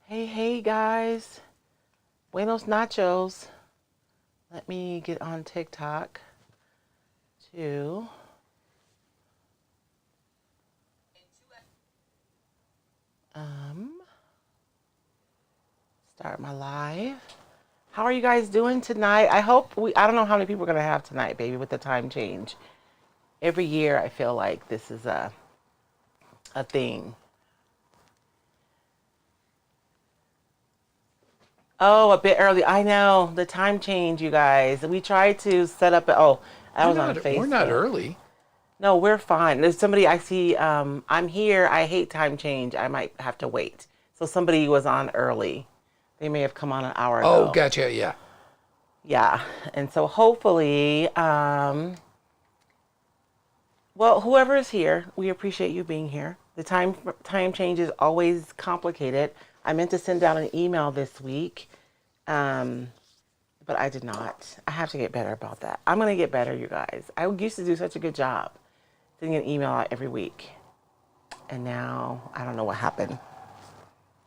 Hey guys. Buenos nachos. Let me get on TikTok to um start my live. How are you guys doing tonight? I don't know how many people we're gonna have tonight, baby, with the time change. Every year I feel like this is a thing. Oh, a bit early. I know. The time change, you guys. We tried to set up I We're was on not we're not Facebook. early. No, we're fine. There's somebody I see. I'm here. I hate time change. I might have to wait. So somebody was on early. They may have come on an hour Oh, ago. gotcha. Yeah. Yeah. And so hopefully, well, whoever is here, we appreciate you being here. The time change is always complicated. I meant to send out an email this week, um, but I did not. I have to get better about that. I'm gonna get better, you guys. I used to do such a good job sending an email out every week. And now I don't know what happened.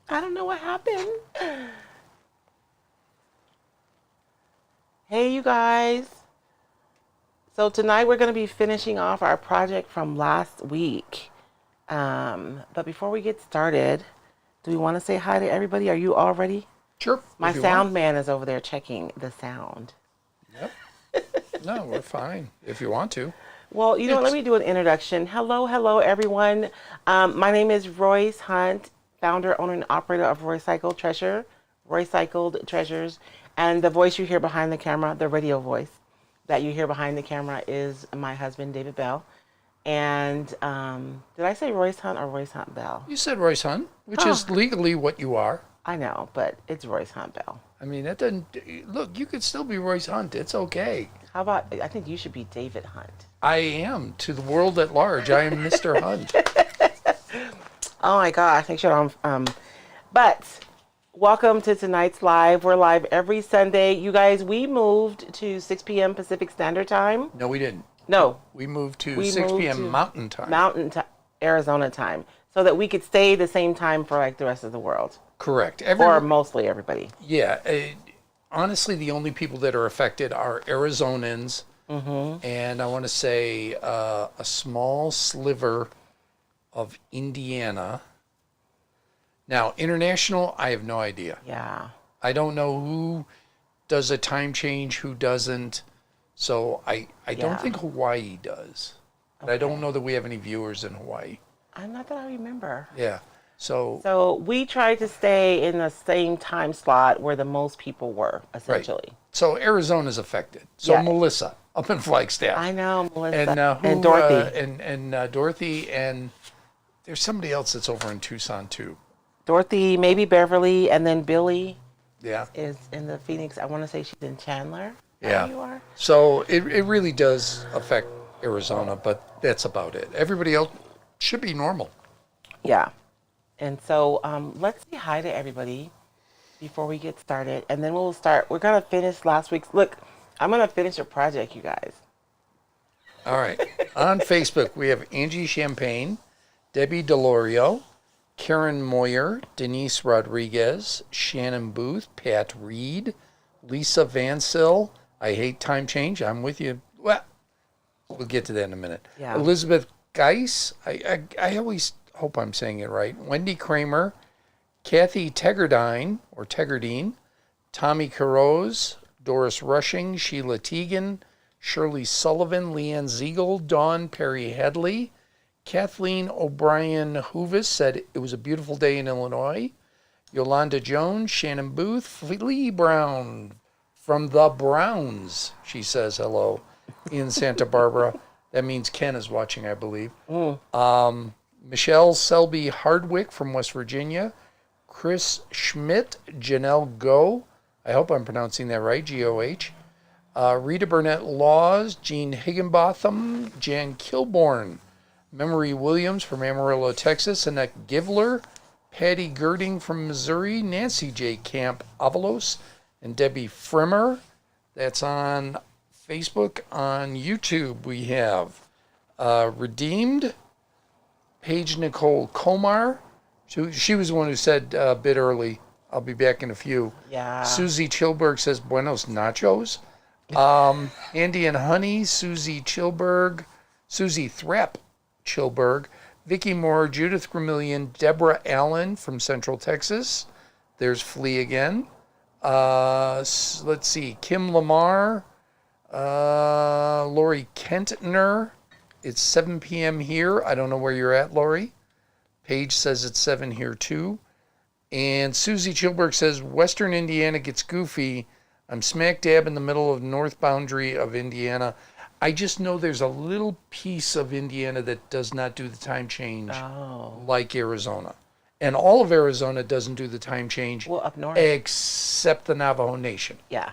I don't know what happened. Hey, you guys. So tonight we're going to be finishing off our project from last week. But before we get started, do we want to say hi to everybody? Are you all ready? Sure. My If you want. sound man is over there checking the sound. Yep. No, we're fine. If you want to. Well, you know what? Let It's me do an introduction. Hello, everyone. My name is Royce Hunt, founder, owner, and operator of Roycycled Treasures. And the voice you hear behind the camera, the radio voice that you hear behind the camera, is my husband, David Bell. And did I say Royce Hunt or Royce Hunt Bell? You said Royce Hunt, which Oh, is legally what you are. I know, but it's Royce Hunt Bell. I mean, that doesn't look. You could still be Royce Hunt. It's okay. How about, I think you should be David Hunt. I am to the world at large. I am Mr. Hunt. Oh my gosh, make sure but welcome to tonight's live. We're live every Sunday. You guys, we moved to 6 p.m. Pacific Standard Time. No, we didn't. No, We moved to we 6 moved p.m. to Mountain Time. Arizona time, so that we could stay the same time for like the rest of the world, Correct. or mostly everybody. Yeah. Honestly, the only people that are affected are Arizonans, and I want to say a small sliver of Indiana. Now, international, I have no idea. Yeah. I don't know who does a time change, who doesn't. So I Yeah. don't think Hawaii does. But I don't know that we have any viewers in Hawaii. I'm not that I remember. Yeah. So, So we tried to stay in the same time slot where the most people were, right. essentially. So Arizona's affected. So Yeah. Melissa up in Flagstaff. I know, Melissa And and Dorothy. Dorothy, and there's somebody else that's over in Tucson too. Dorothy, maybe Beverly, and then Billy Yeah. is in the Phoenix. I want to say she's in Chandler. Yeah. You are. So it really does affect Arizona, but that's about it. Everybody else should be normal. Yeah. And so let's say hi to everybody before we get started, and then we'll start. We're gonna finish last week's. Look, I'm gonna finish a project, you guys. All right. On Facebook, we have Angie Champagne, Debbie Delorio, Karen Moyer, Denise Rodriguez, Shannon Booth, Pat Reed, Lisa Vansil. I hate time change. I'm with you. Well, we'll get to that in a minute. Yeah. Elizabeth Geis. I always hope I'm saying it right. Wendy Kramer, Kathy Tegardine or Tegardine, Tommy Caroz, Doris Rushing, Sheila Teagan, Shirley Sullivan, Leanne Ziegel, Dawn Perry Headley, Kathleen O'Brien Hoovis said it was a beautiful day in Illinois. Yolanda Jones, Shannon Booth, Flea Brown from the Browns, she says hello, in Santa Barbara. That means Ken is watching, I believe. Michelle Selby Hardwick from West Virginia. Chris Schmidt, Janelle Go. I hope I'm pronouncing that right, G-O-H. Rita Burnett Laws, Jean Higginbotham, Jan Kilborn, Memory Williams from Amarillo, Texas, Annette Givler, Patty Girding from Missouri, Nancy J. Camp Avalos, and Debbie Frimmer. That's on Facebook. On YouTube, we have Redeemed, Paige Nicole Komar. She was the one who said a bit early, I'll be back in a few. Yeah. Susie Chilberg says Buenos Nachos. Andy and Honey, Susie Chilberg, Susie Threpp Chilberg, Vicky Moore, Judith Gramillion, Deborah Allen from Central Texas. There's Flea again. Let's see, Kim Lamar, Lori Kentner. It's 7 p.m. here. I don't know where you're at, Lori. Paige says it's 7 here too. And Susie Chilberg says, Western Indiana gets goofy. I'm smack dab in the middle of north boundary of Indiana. I just know there's a little piece of Indiana that does not do the time change like Arizona. And all of Arizona doesn't do the time change Up north. except the Navajo Nation. Yeah.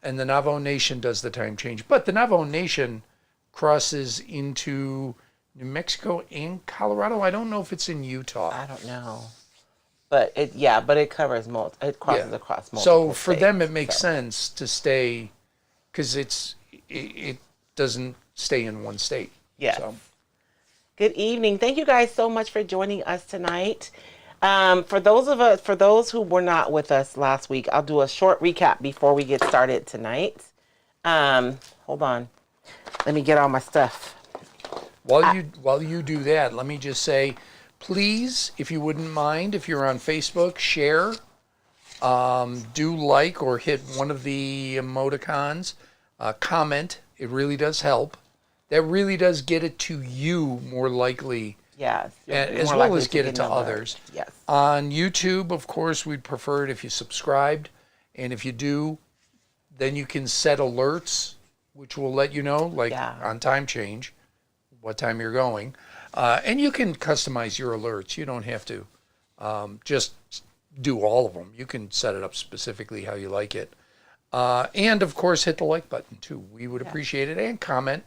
And the Navajo Nation does the time change. But the Navajo Nation crosses into New Mexico and Colorado. I don't know if it's in Utah. I don't know. But it covers it crosses across multiple So for states, them, it makes sense to stay, because it doesn't stay in one state. Yes. So. Good evening. Thank you guys so much for joining us tonight. For those who were not with us last week, I'll do a short recap before we get started tonight. Hold on. Let me get all my stuff. While you do that, let me just say, please, if you wouldn't mind, if you're on Facebook, share, do like or hit one of the emoticons, comment. It really does help. That really does get it to you more likely. Yes. As well as get it to others. Yes. On YouTube, of course, we'd prefer it if you subscribed. And if you do, then you can set alerts, which will let you know, on time change, what time you're going. And you can customize your alerts. You don't have to just do all of them. You can set it up specifically how you like it. And, of course, hit the like button, too. We would appreciate it. And comment.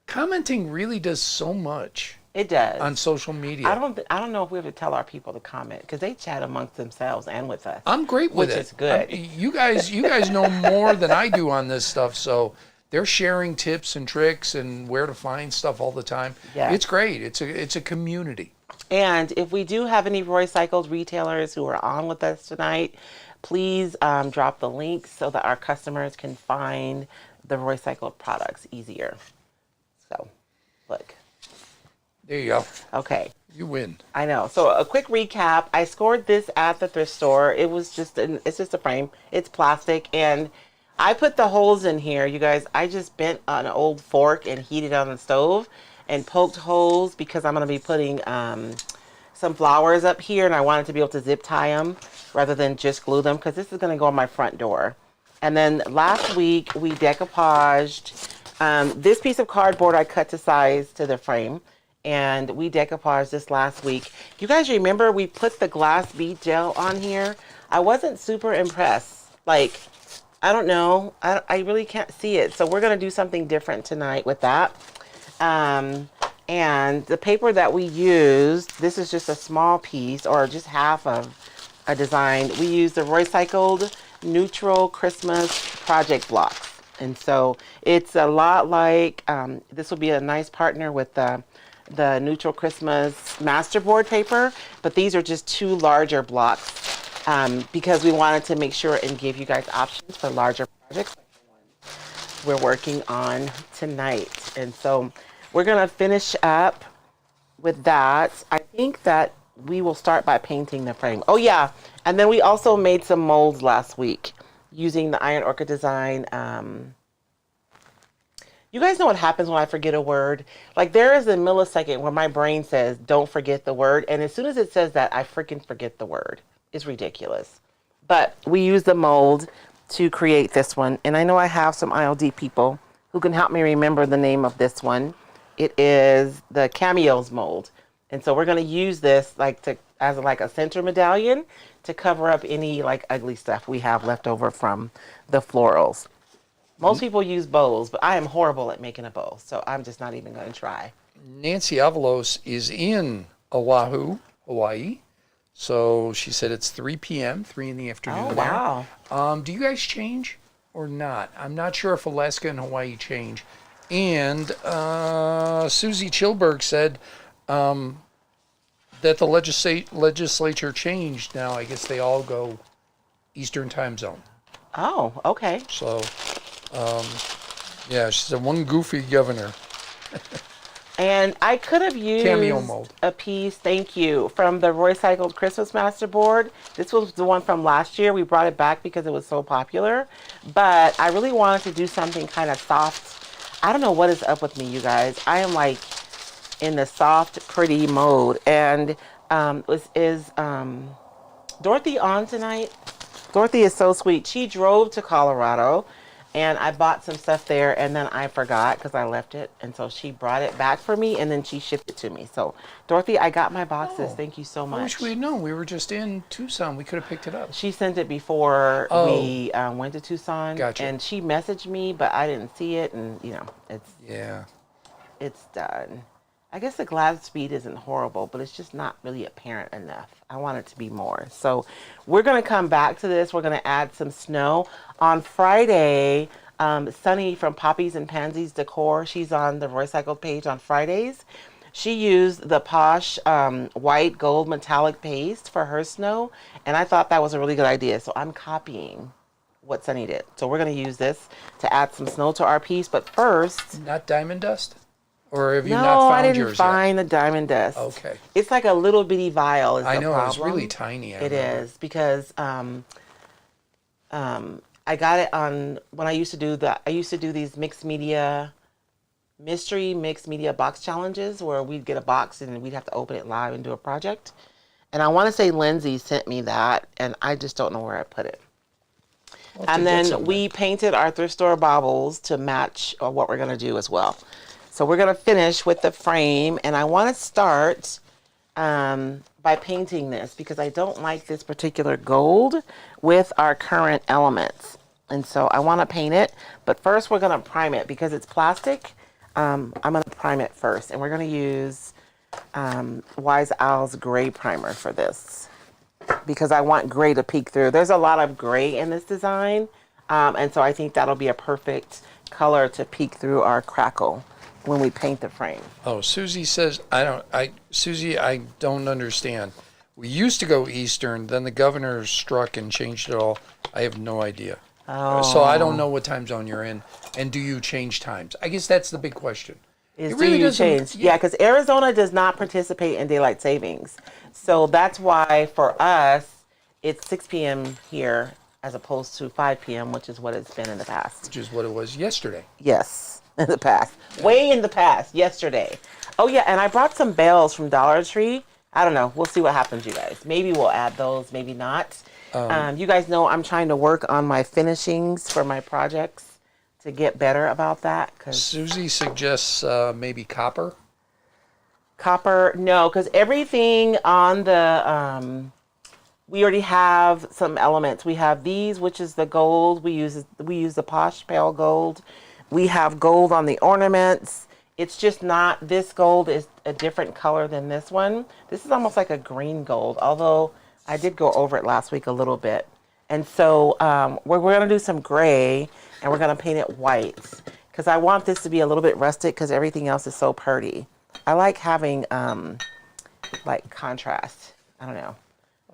Commenting really does so much. It does. On social media. I don't know if we have to tell our people to comment, because they chat amongst themselves and with us. I'm great with it. Which is good. You guys know more than I do on this stuff, so they're sharing tips and tricks and where to find stuff all the time. Yeah. It's great. It's a community. And if we do have any Roycycled retailers who are on with us tonight, please drop the links so that our customers can find the Roycycled products easier. So, look. There you go. Okay. You win. I know. So a quick recap. I scored this at the thrift store. It was it's just a frame. It's plastic, and I put the holes in here. You guys, I just bent an old fork and heated it on the stove and poked holes because I'm going to be putting some flowers up here, and I wanted to be able to zip tie them rather than just glue them, because this is going to go on my front door. And then last week we decoupaged this piece of cardboard. I cut to size to the frame. And we decoupaged this last week. You guys remember we put the glass bead gel on here? I wasn't super impressed. Like, I don't know. I really can't see it. So we're going to do something different tonight with that. And the paper that we used, this is just a small piece or just half of a design. We used the Roycycled Neutral Christmas Project Blocks. And so it's a lot like, this will be a nice partner with the Neutral Christmas Masterboard paper, but these are just two larger blocks because we wanted to make sure and give you guys options for larger projects like the ones we're working on tonight. And so we're going to finish up with that. I think that we will start by painting the frame. Oh yeah, and then we also made some molds last week using the Iron Orchid design. You guys know what happens when I forget a word? Like, there is a millisecond where my brain says, don't forget the word. And as soon as it says that, I freaking forget the word. It's ridiculous. But we use the mold to create this one. And I know I have some ILD people who can help me remember the name of this one. It is the Cameos mold. And so we're going to use this as a center medallion to cover up any ugly stuff we have left over from the florals. Most people use bows, but I am horrible at making a bow, so I'm just not even going to try. Nancy Avalos is in Oahu, Hawaii. So she said it's 3 p.m., 3 in the afternoon. Oh, wow. Do you guys change or not? I'm not sure if Alaska and Hawaii change. And Susie Chilberg said that the legislature changed now. I guess they all go Eastern time zone. Oh, okay. So, yeah, she's a one goofy governor. And I could have Cameo used mold. a piece, thank you, from the Roycycled Christmas Masterboard. This was the one from last year. We brought it back because it was so popular. But I really wanted to do something kind of soft. I don't know what is up with me, you guys. I am like in the soft, pretty mode. And is Dorothy on tonight? Dorothy is so sweet. She drove to Colorado and I bought some stuff there and then I forgot because I left it. And so she brought it back for me and then she shipped it to me. So, Dorothy, I got my boxes. Oh, Thank you so much. I wish we had known. We were just in Tucson. We could have picked it up. She sent it before we went to Tucson. Gotcha. And she messaged me, but I didn't see it. And, you know, it's done. I guess the glad speed isn't horrible, but it's just not really apparent enough. I want it to be more. So we're going to come back to this. We're going to add some snow. On Friday, Sunny from Poppies and Pansies Decor, she's on the Roycycled page on Fridays. She used the Posh white gold metallic paste for her snow, and I thought that was a really good idea. So I'm copying what Sunny did. So we're going to use this to add some snow to our piece. But first... Not diamond dust? Or have you no, not found I didn't yours find yet? the diamond dust. Okay. It's like a little bitty vial. Is I the know, problem. it's really tiny. It is because I got it on when I used to do these mystery mixed media box challenges where we'd get a box and we'd have to open it live and do a project. And I want to say Lindsay sent me that, and I just don't know where I put it. And then we painted our thrift store baubles to match what we're going to do as well. So we're going to finish with the frame, and I want to start by painting this because I don't like this particular gold with our current elements. And so I want to paint it, but first we're going to prime it because it's plastic. I'm going to prime it first, and we're going to use Wise Owl's gray primer for this because I want gray to peek through. There's a lot of gray in this design, and so I think that'll be a perfect color to peek through our crackle when we paint the frame. Oh, Susie says, Susie, I don't understand. We used to go Eastern, then the governor struck and changed it all. I have no idea. Oh. So I don't know what time zone you're in. And do you change times? I guess that's the big question. It really doesn't change. Yeah, because Arizona does not participate in daylight savings. So that's why for us, it's 6 p.m. here as opposed to 5 p.m., which is what it's been in the past. Which is what it was yesterday. Yes, in the past. Yeah. Way in the past, yesterday. Oh, yeah, and I brought some bales from Dollar Tree. I don't know. We'll see what happens, you guys. Maybe we'll add those, maybe not. You guys know I'm trying to work on my finishings for my projects to get better about that. Susie suggests maybe copper. Copper, no, because everything on the, we already have some elements. We have these, which is the gold. We use the Posh pale gold. We have gold on the ornaments. It's just not, this gold is a different color than this one. This is almost like a green gold, although I did go over it last week a little bit. And so we're going to do some gray, and we're going to paint it white, because I want this to be a little bit rustic, because everything else is so pretty. I like having, like, contrast. I don't know.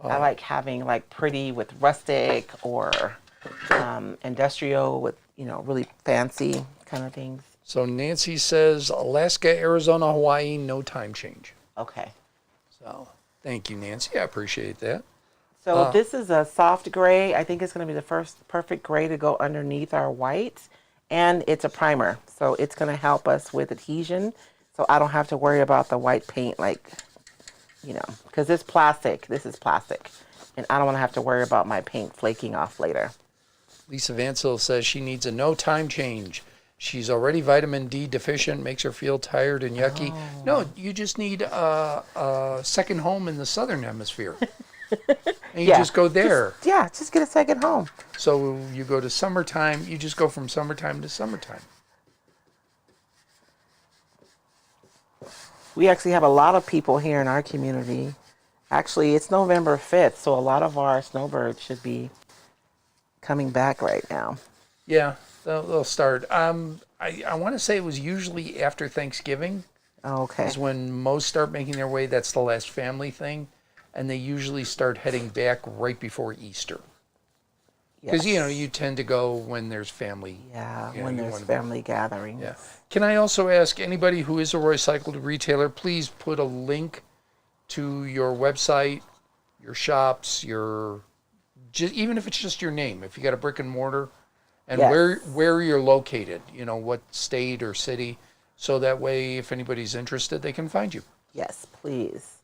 I like having, like, pretty with rustic or industrial with, you know, really fancy kind of things. So Nancy says Alaska, Arizona, Hawaii, no time change. Okay. So thank you, Nancy. I appreciate that. So this is a soft gray. I think it's going to be the first perfect gray to go underneath our white. And it's a primer. So it's going to help us with adhesion. So I don't have to worry about the white paint, like, you know, because this plastic, this is plastic. And I don't want to have to worry about my paint flaking off later. Lisa Vancil says she needs a no time change. She's already vitamin D deficient, makes her feel tired and yucky. Oh. No, you just need a second home in the southern hemisphere. And you just go there. Just get a second home. So you go to summertime, you just go from summertime to summertime. We actually have a lot of people here in our community. Actually, it's November 5th, so a lot of our snowbirds should be coming back right now. Yeah, they'll start. I want to say it was usually after Thanksgiving. Okay. Is when most start making their way. That's the last family thing. And they usually start heading back right before Easter. Because, Yes. you tend to go when there's family. Yeah, You know, when you there's wanna be- family gatherings. Yeah. Can I also ask anybody who is a Roycycled retailer, please put a link to your website, your shops, even if it's just your name, if you got a brick and mortar, and Yes. where you're located, what state or city, so that way if anybody's interested, they can find you. Yes, please.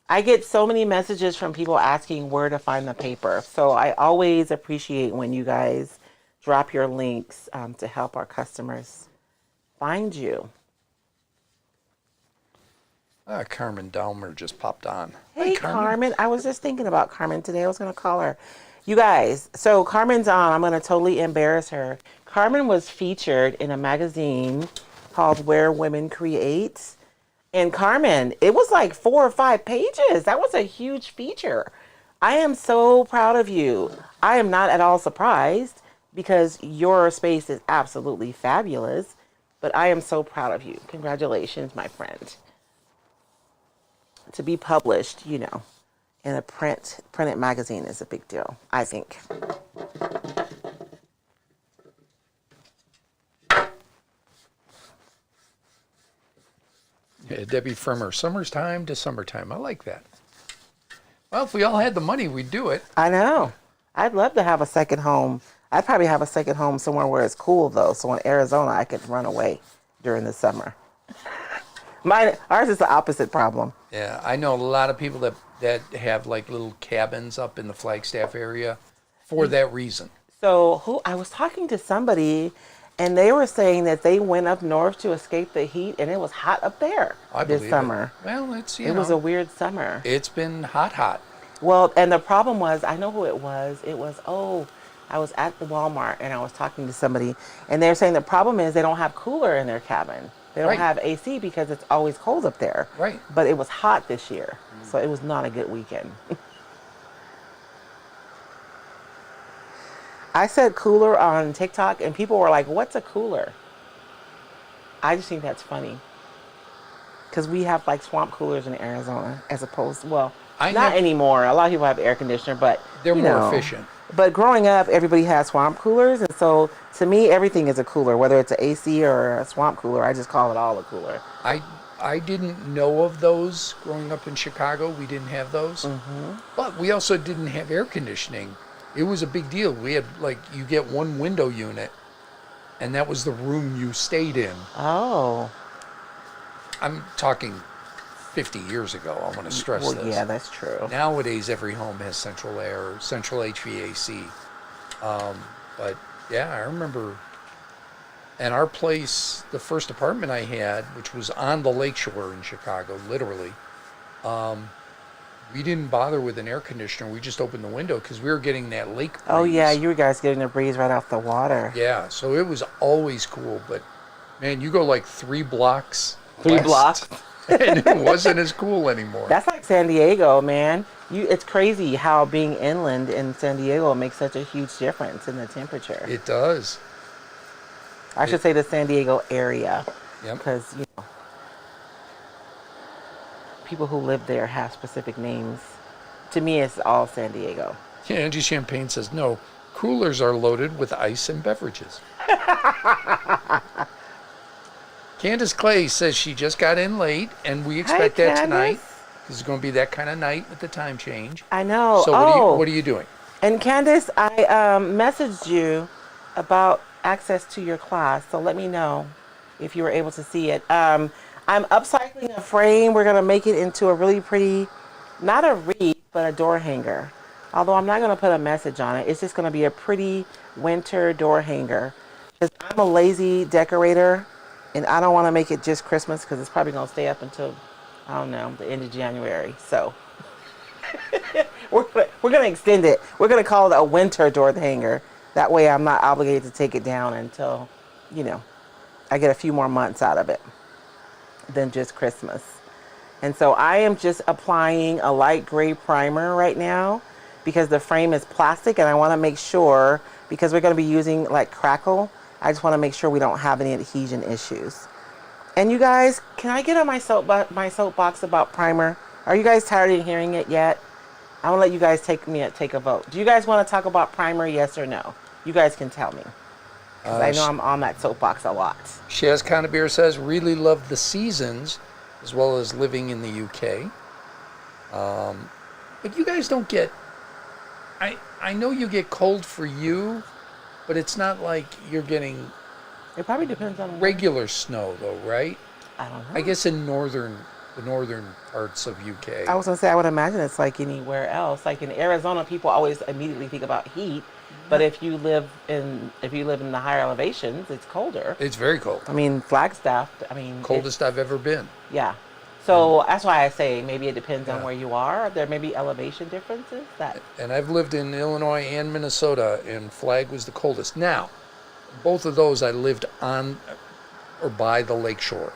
I get so many messages from people asking where to find the paper. So I always appreciate when you guys drop your links to help our customers find you. Carmen Dahmer just popped on. Hey, Hi, Carmen. I was just thinking about Carmen today. I was going to call her. You guys, so Carmen's on. I'm going to totally embarrass her. Carmen was featured in a magazine called Where Women Create. And Carmen, it was like 4 or 5 pages. That was a huge feature. I am so proud of you. I am not at all surprised because your space is absolutely fabulous. But I am so proud of you. Congratulations, my friend. To be published, in a printed magazine is a big deal, I think. Yeah, Debbie Frimmer, summertime to summertime. I like that. Well, if we all had the money, we'd do it. I know. I'd love to have a second home. I'd probably have a second home somewhere where it's cool, though. So in Arizona, I could run away during the summer. Ours is the opposite problem. Yeah, I know a lot of people that have like little cabins up in the Flagstaff area for that reason. So I was talking to somebody, and they were saying that they went up north to escape the heat, and it was hot up there this summer. Well, It was a weird summer. It's been hot. Well, and the problem was, I know who it was. It was, I was at the Walmart, and I was talking to somebody, and they were saying the problem is they don't have cooler in their cabin. They don't Right. have AC because it's always cold up there. Right. But it was hot this year, so it was not a good weekend. I said cooler on TikTok, and people were like, "What's a cooler?" I just think that's funny because we have like swamp coolers in Arizona, as opposed, not anymore. A lot of people have air conditioner, but They're more efficient. But growing up, everybody had swamp coolers, and so to me, everything is a cooler, whether it's an AC or a swamp cooler. I just call it all a cooler. I didn't know of those growing up in Chicago. We didn't have those. Mm-hmm. But we also didn't have air conditioning. It was a big deal. We had, you get one window unit, and that was the room you stayed in. Oh. I'm talking 50 years ago. I want to stress this. Yeah, that's true. Nowadays, every home has central air, central HVAC. But yeah, I remember. And our place, the first apartment I had, which was on the lakeshore in Chicago, literally, we didn't bother with an air conditioner. We just opened the window because we were getting that lake breeze. Oh, yeah, you guys getting the breeze right off the water. Yeah, so it was always cool. But, man, you go like 3 blocks. 3 west, blocks. and it wasn't as cool anymore. That's like San Diego, man. It's crazy how being inland in San Diego makes such a huge difference in the temperature. It does. I should say the San Diego area. Yep. Because, people who live there have specific names. To me, it's all San Diego. Yeah, Angie Champagne says, no, coolers are loaded with ice and beverages. Candace Clay says she just got in late, and we expect Hi, that Candace. tonight. This is going to be that kind of night with the time change. I know. So what are you doing? And Candace, I messaged you about access to your class, so let me know if you were able to see it. I'm upcycling a frame. We're going to make it into a really pretty, not a wreath, but a door hanger. Although I'm not going to put a message on it. It's just going to be a pretty winter door hanger. Because I'm a lazy decorator, and I don't want to make it just Christmas because it's probably going to stay up until, I don't know, the end of January. So we're going to extend it. We're going to call it a winter door hanger. That way I'm not obligated to take it down until, I get a few more months out of it than just Christmas. And so I am just applying a light gray primer right now because the frame is plastic, and I want to make sure, because we're going to be using like crackle, I just want to make sure we don't have any adhesion issues. And you guys, can I get on my soapbox about primer? Are you guys tired of hearing it yet? I'm gonna let you guys take a vote. Do you guys want to talk about primer? Yes or no? You guys can tell me because I know I'm on that soapbox a lot. Shaz Conabeer says, really love the seasons as well as living in the UK. But you guys don't get, I know you get cold for you, but it's not like you're getting It probably depends on regular snow though, right? I don't know. I guess in the northern parts of UK. I was gonna say I would imagine it's like anywhere else. Like in Arizona, people always immediately think about heat, but if you live in the higher elevations, it's colder. It's very cold. I mean, Flagstaff. I mean, Coldest I've ever been. Yeah. So that's why I say maybe it depends on where you are. There may be elevation differences that. And I've lived in Illinois and Minnesota, and Flag was the coldest. Now, both of those I lived on or by the lakeshore.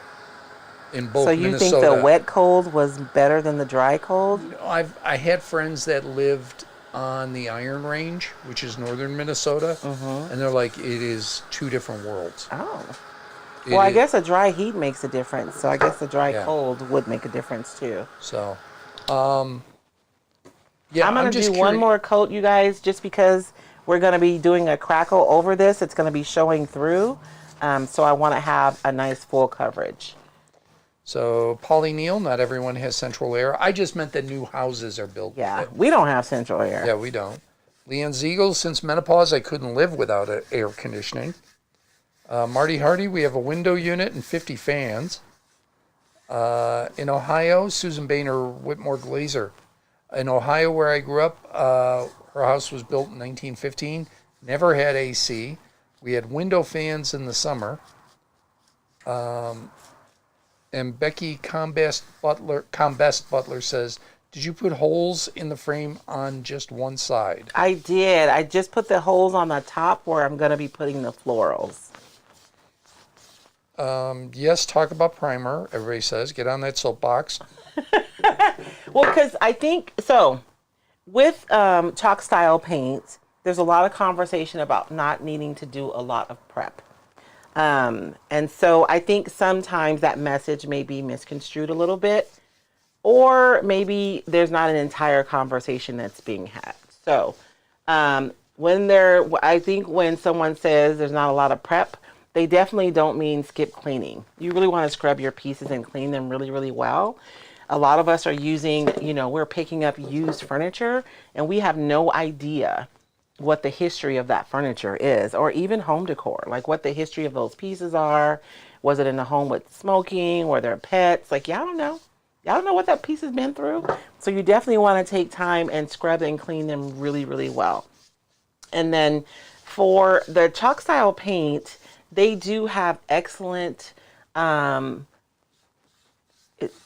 In both So you Minnesota. think the wet cold was better than the dry cold? I had friends that lived on the Iron Range, which is northern Minnesota, and they're like, it is two different worlds. Oh. Well, I guess a dry heat makes a difference. So I guess the dry cold would make a difference too. So, I'm going to do one more coat, you guys, just because we're going to be doing a crackle over this. It's going to be showing through. So I want to have a nice full coverage. So, Polly Neal, not everyone has central air. I just meant that new houses are built. Yeah, we don't have central air. Yeah, we don't. Leanne Ziegel, since menopause, I couldn't live without air conditioning. Marty Hardy, we have a window unit and 50 fans. In Ohio, Susan Boehner Whitmore Glazer. In Ohio, where I grew up, her house was built in 1915. Never had AC. We had window fans in the summer. And Becky Combest Butler says, did you put holes in the frame on just one side? I did. I just put the holes on the top where I'm going to be putting the florals. Yes, talk about primer. Everybody says, get on that soapbox. Well, because I think, so with chalk style paint, there's a lot of conversation about not needing to do a lot of prep. And so I think sometimes that message may be misconstrued a little bit, or maybe there's not an entire conversation that's being had. So I think when someone says there's not a lot of prep, they definitely don't mean skip cleaning. You really want to scrub your pieces and clean them really, really well. A lot of us are using, we're picking up used furniture and we have no idea what the history of that furniture is, or even home decor, like what the history of those pieces are. Was it in a home with smoking? Were there pets? Like, y'all don't know. Y'all don't know what that piece has been through. So you definitely want to take time and scrub and clean them really, really well. And then for the chalk style paint, they do have excellent,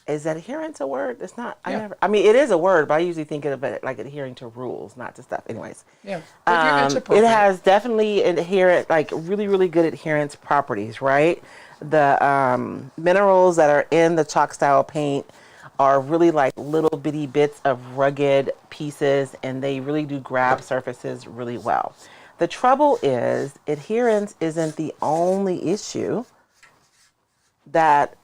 is adherence a word? It's not. Yeah. I mean, it is a word, but I usually think of it like adhering to rules, not to stuff. Anyways. Yeah. It has definitely really, really good adherence properties, right? The minerals that are in the chalk style paint are really like little bitty bits of rugged pieces, and they really do grab surfaces really well. The trouble is adherence isn't the only issue that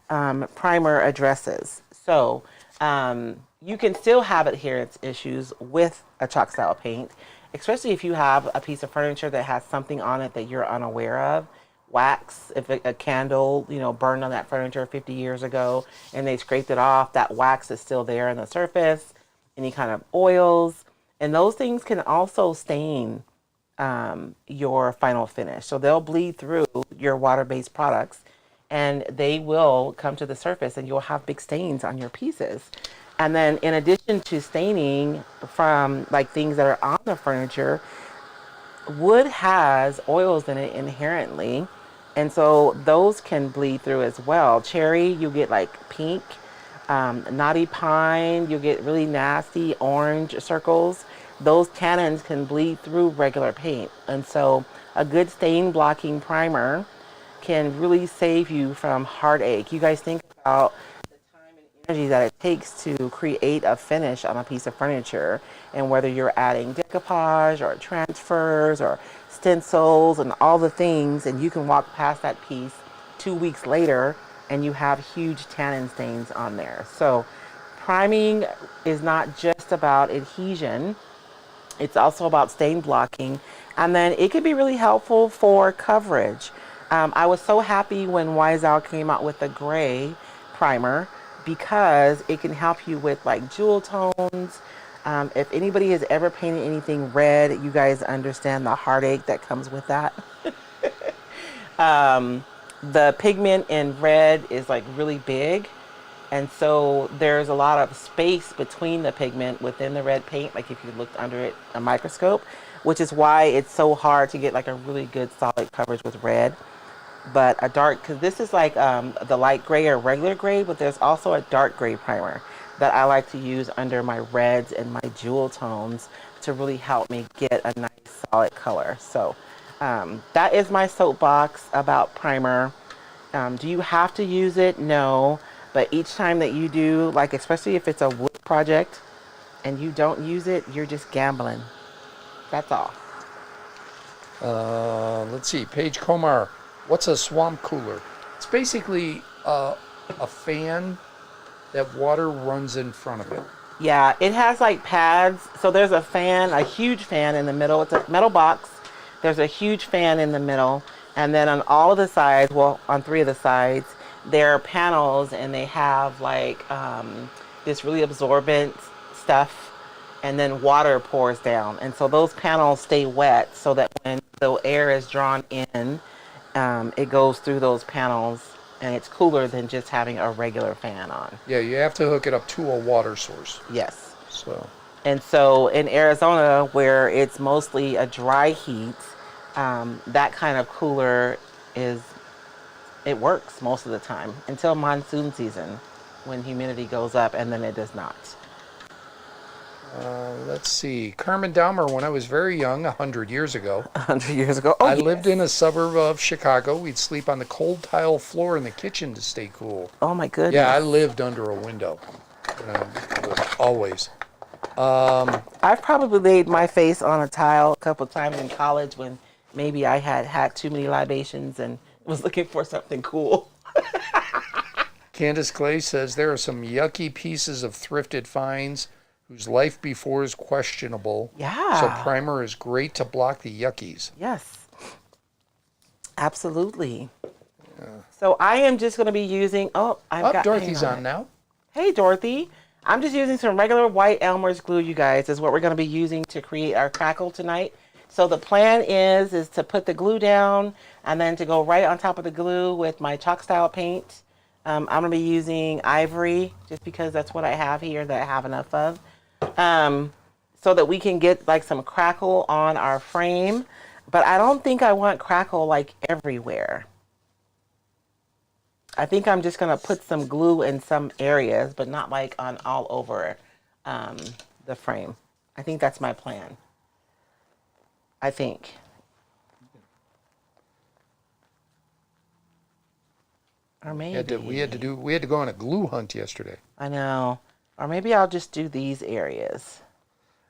primer addresses. So you can still have adherence issues with a chalk style paint, especially if you have a piece of furniture that has something on it that you're unaware of. Wax, if a candle, burned on that furniture 50 years ago and they scraped it off, that wax is still there in the surface. Any kind of oils, and those things can also stain your final finish. So they'll bleed through your water-based products and they will come to the surface and you'll have big stains on your pieces. And then in addition to staining from like things that are on the furniture, wood has oils in it inherently. And so those can bleed through as well. Cherry, you get like pink. Knotty pine, you get really nasty orange circles. Those tannins can bleed through regular paint. And so a good stain blocking primer can really save you from heartache. You guys think about the time and energy that it takes to create a finish on a piece of furniture, and whether you're adding decoupage or transfers or stencils and all the things, and you can walk past that piece 2 weeks later and you have huge tannin stains on there. So priming is not just about adhesion. It's also about stain blocking. And then it can be really helpful for coverage. I was so happy when Roycycled came out with the gray primer because it can help you with like jewel tones. If anybody has ever painted anything red, you guys understand the heartache that comes with that. The pigment in red is like really big. And so there's a lot of space between the pigment within the red paint, like if you looked under it a microscope, which is why it's so hard to get like a really good solid coverage with red. But a dark, because this is like the light gray or regular gray, but there's also a dark gray primer that I like to use under my reds and my jewel tones to really help me get a nice solid color. So that is my soapbox about primer. Do you have to use it? No. But each time that you do, like especially if it's a wood project and you don't use it, you're just gambling. That's all. Let's see. Paige Komar, what's a swamp cooler? It's basically a fan that water runs in front of it. Yeah, it has like pads. So there's a fan, a huge fan in the middle. It's a metal box. There's a huge fan in the middle. And then on all of the sides, well, on 3 of the sides, there are panels and they have like this really absorbent stuff, and then water pours down. And so those panels stay wet so that when the air is drawn in, it goes through those panels and it's cooler than just having a regular fan on. Yeah, you have to hook it up to a water source. Yes. So. And so in Arizona, where it's mostly a dry heat, that kind of cooler it works most of the time until monsoon season when humidity goes up, and then it does not. Let's see. Carmen Dahmer, when I was very young, 100 years ago. 100 years ago? Oh, I lived in a suburb of Chicago. We'd sleep on the cold tile floor in the kitchen to stay cool. Oh, my goodness. Yeah, I lived under a window. Always. I've probably laid my face on a tile a couple times in college when maybe I had too many libations and was looking for something cool. Candace Clay says there are some yucky pieces of thrifted finds whose life before is questionable. Yeah. So primer is great to block the yuckies. Yes. Absolutely. Yeah. So I am just going to be using, Dorothy's on now. Hey, Dorothy. I'm just using some regular white Elmer's glue, you guys, is what we're going to be using to create our crackle tonight. So the plan is to put the glue down and then to go right on top of the glue with my chalk style paint. I'm going to be using ivory just because that's what I have here that I have enough of. So that we can get like some crackle on our frame. But I don't think I want crackle like everywhere. I think I'm just going to put some glue in some areas, but not like on all over the frame. I think that's my plan. I think. Or maybe. We had to go on a glue hunt yesterday. I know. Or maybe I'll just do these areas.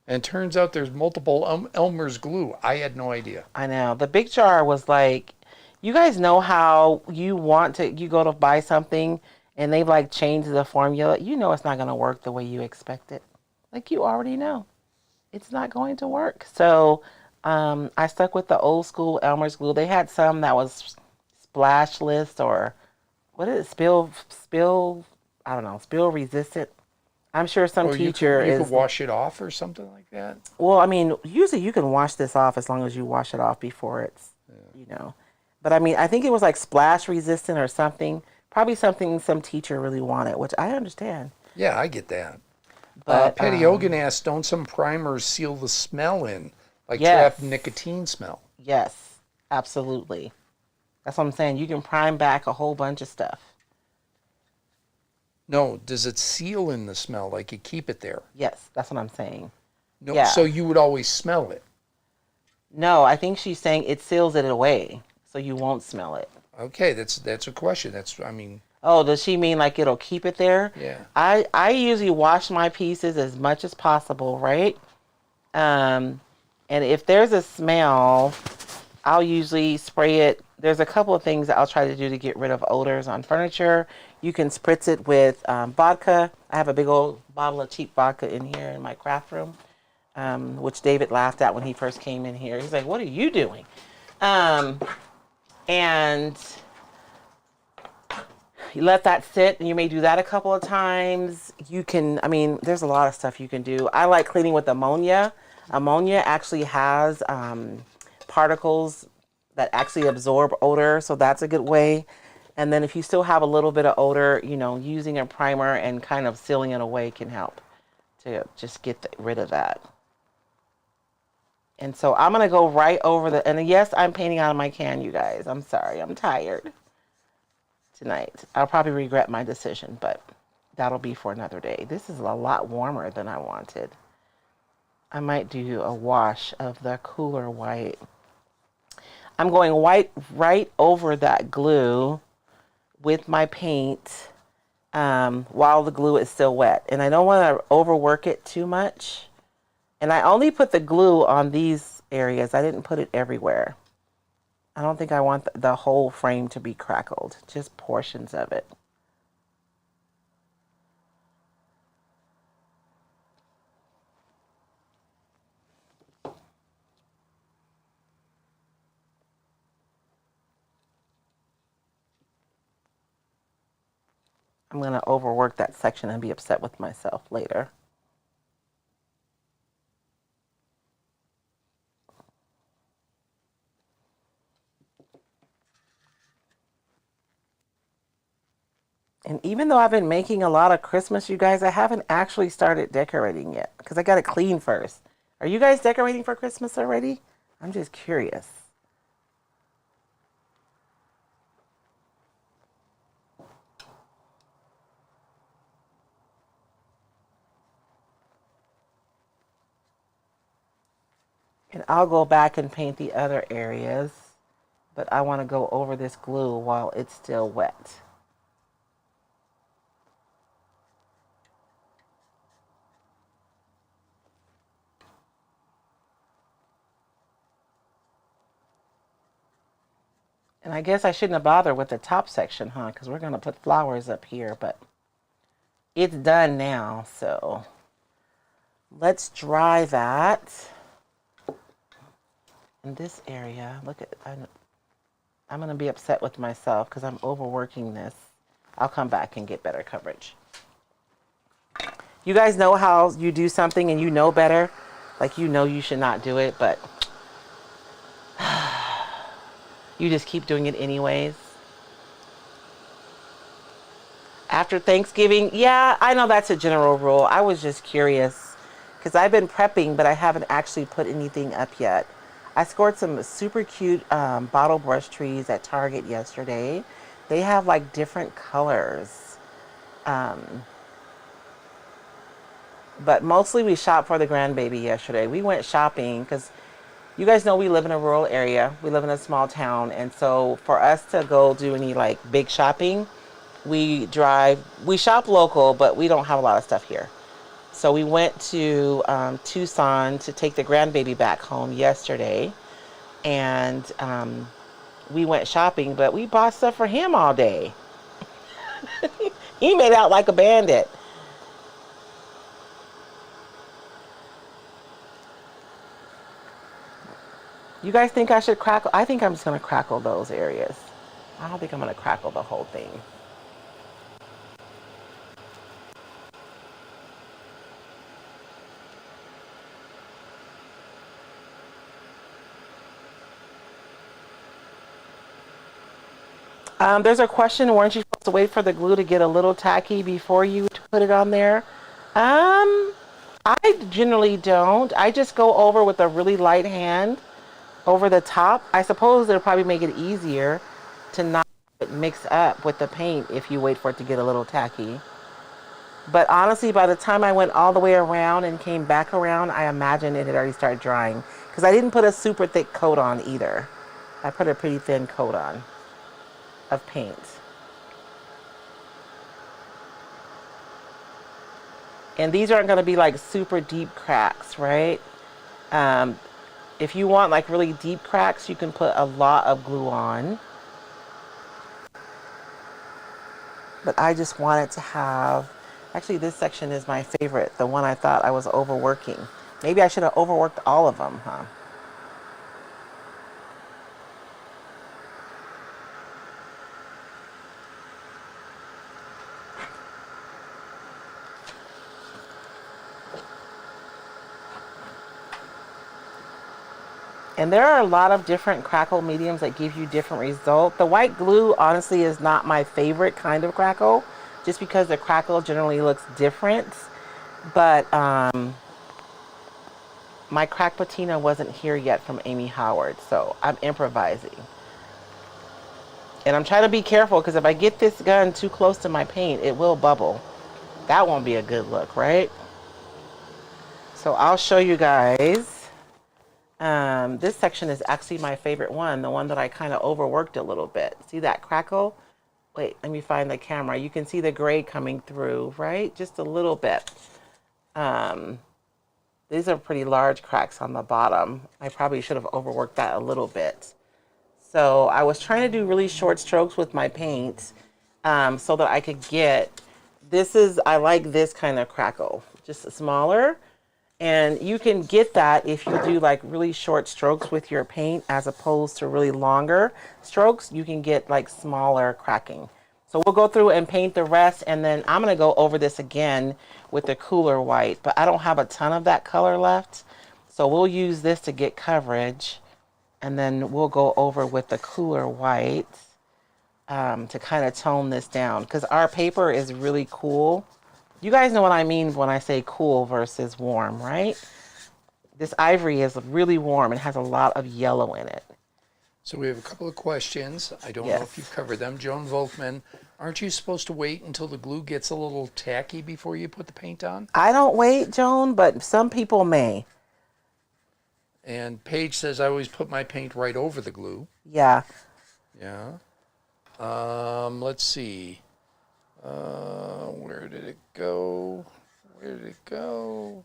And it turns out there's multiple Elmer's glue. I had no idea. I know. The big jar was like, you guys know how you go to buy something and they've like changed the formula. You know it's not going to work the way you expect it. Like you already know. It's not going to work. So I stuck with the old school Elmer's glue. They had some that was splashless or what is it? Spill resistant. I'm sure some teacher you could wash it off or something like that. Well, I mean, usually you can wash this off as long as you wash it off before it's, But I mean, I think it was like splash resistant or something. Probably something some teacher really wanted, which I understand. Yeah, I get that. But Patty Hogan asked, don't some primers seal the smell in? Like yes. trap nicotine smell? Yes, absolutely. That's what I'm saying. You can prime back a whole bunch of stuff. No, does it seal in the smell? Like you keep it there? Yes, that's what I'm saying. No, yeah. So you would always smell it? No, I think she's saying it seals it away, so you won't smell it. Okay, that's a question. Oh, does she mean like it'll keep it there? Yeah. I usually wash my pieces as much as possible, right? And if there's a smell, I'll usually spray it there's a couple of things that I'll try to do to get rid of odors on furniture. You can spritz it with vodka. I have a big old bottle of cheap vodka in here in my craft room, which David laughed at when he first came in here. He's like, "What are you doing?" And you let that sit, and you may do that a couple of times. You can, I mean, there's a lot of stuff you can do. I like cleaning with ammonia. Ammonia actually has particles that actually absorb odor, so that's a good way. And then if you still have a little bit of odor, you know, using a primer and kind of sealing it away can help to just get rid of that. And so I'm going to go right over the, and yes, I'm painting out of my can, you guys. I'm sorry, I'm tired tonight. I'll probably regret my decision, but that'll be for another day. This is a lot warmer than I wanted. I might do a wash of the cooler white. I'm going white right over that glue with my paint while the glue is still wet. And I don't want to overwork it too much. And I only put the glue on these areas. I didn't put it everywhere. I don't think I want the whole frame to be crackled, just portions of it. I'm going to overwork that section and be upset with myself later. And even though I've been making a lot of Christmas, you guys, I haven't actually started decorating yet because I got to clean first. Are you guys decorating for Christmas already? I'm just curious. And I'll go back and paint the other areas, but I want to go over this glue while it's still wet. And I guess I shouldn't have bothered with the top section, huh? Because we're going to put flowers up here, but it's done now. So let's dry that. In this area, look at, I'm going to be upset with myself because I'm overworking this. I'll come back and get better coverage. You guys know how you do something and you know better? Like you know you should not do it, but you just keep doing it anyways. After Thanksgiving, yeah, I know that's a general rule. I was just curious because I've been prepping, but I haven't actually put anything up yet. I scored some super cute bottle brush trees at Target yesterday. They have like different colors. But mostly we shopped for the grandbaby yesterday. We went shopping because you guys know we live in a rural area. We live in a small town. And so for us to go do any like big shopping, we shop local, but we don't have a lot of stuff here. So we went to Tucson to take the grandbaby back home yesterday. And we went shopping, but we bought stuff for him all day. He made out like a bandit. You guys think I should crackle? I think I'm just going to crackle those areas. I don't think I'm going to crackle the whole thing. There's a question, weren't you supposed to wait for the glue to get a little tacky before you put it on there? I generally don't. I just go over with a really light hand over the top. I suppose it'll probably make it easier to not mix up with the paint if you wait for it to get a little tacky. But honestly, by the time I went all the way around and came back around, I imagine it had already started drying because I didn't put a super thick coat on either. I put a pretty thin coat on of paint. And these aren't going to be like super deep cracks, right? If you want like really deep cracks, you can put a lot of glue on. but I just wanted to have, actually this section is my favorite, the one I thought I was overworking. Maybe I should have overworked all of them, huh? And there are a lot of different crackle mediums that give you different results. The white glue, honestly, is not my favorite kind of crackle, just because the crackle generally looks different. But my crack patina wasn't here yet from Amy Howard, so I'm improvising. And I'm trying to be careful, because if I get this gun too close to my paint, it will bubble. That won't be a good look, right? So I'll show you guys. This section is actually my favorite one, the one that I kind of overworked a little bit. See that crackle? Wait, let me find the camera. You can see the gray coming through, right? Just a little bit. These are pretty large cracks on the bottom. I probably should have overworked that a little bit. So I was trying to do really short strokes with my paint so that I could get, I like this kind of crackle, just smaller. And you can get that if you do like really short strokes with your paint as opposed to really longer strokes. You can get like smaller cracking. So we'll go through and paint the rest, and then I'm going to go over this again with the cooler white, but I don't have a ton of that color left. So we'll use this to get coverage, and then we'll go over with the cooler white to kind of tone this down, because our paper is really cool. You guys know what I mean when I say cool versus warm, right? This ivory is really warm and has a lot of yellow in it. So we have a couple of questions. I don't know if you've covered them. Joan Volkman, aren't you supposed to wait until the glue gets a little tacky before you put the paint on? I don't wait, Joan, but some people may. And Paige says, I always put my paint right over the glue. Yeah. Yeah. Let's see. Where did it go? Where did it go?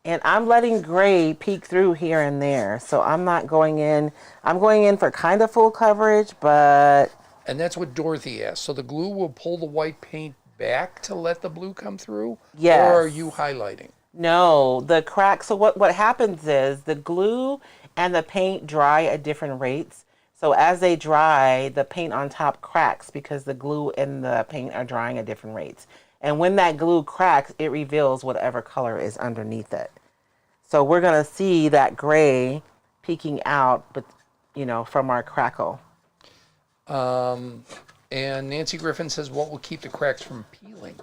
And I'm letting gray peek through here and there. So I'm not going in. I'm going in for kind of full coverage, but... And that's what Dorothy asked. So the glue will pull the white paint back to let the blue come through? Yes. Or are you highlighting? No, the crack. So what happens is the glue and the paint dry at different rates. So as they dry, the paint on top cracks because the glue and the paint are drying at different rates. And when that glue cracks, it reveals whatever color is underneath it. So we're going to see that gray peeking out, but from our crackle. And Nancy Griffin says, what will keep the cracks from peeling?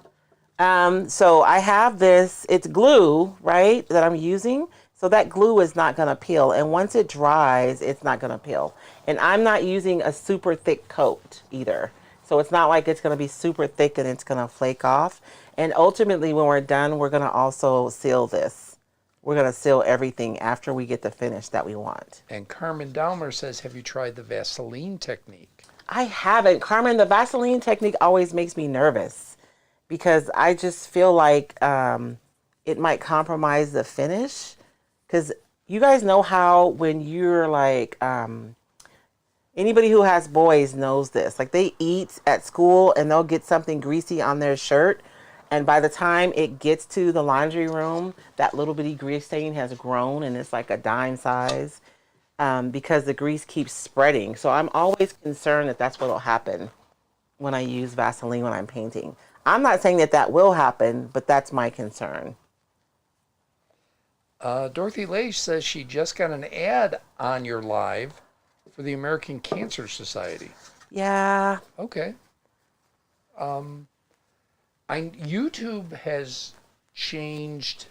So I have this, it's glue, right, that I'm using. So that glue is not going to peel. And once it dries, it's not going to peel. And I'm not using a super thick coat either. So it's not like it's going to be super thick and it's going to flake off. And ultimately, when we're done, we're going to also seal this. We're going to seal everything after we get the finish that we want. And Carmen Dahmer says, have you tried the Vaseline technique? I haven't. Carmen, the Vaseline technique always makes me nervous because I just feel like it might compromise the finish. Because you guys know how when you're like, anybody who has boys knows this. Like they eat at school and they'll get something greasy on their shirt. And by the time it gets to the laundry room, that little bitty grease stain has grown and it's like a dime size because the grease keeps spreading. So I'm always concerned that that's what will happen when I use Vaseline when I'm painting. I'm not saying that that will happen, but that's my concern. Dorothy Leish says she just got an ad on your live for the American Cancer Society. Yeah. Okay. YouTube has changed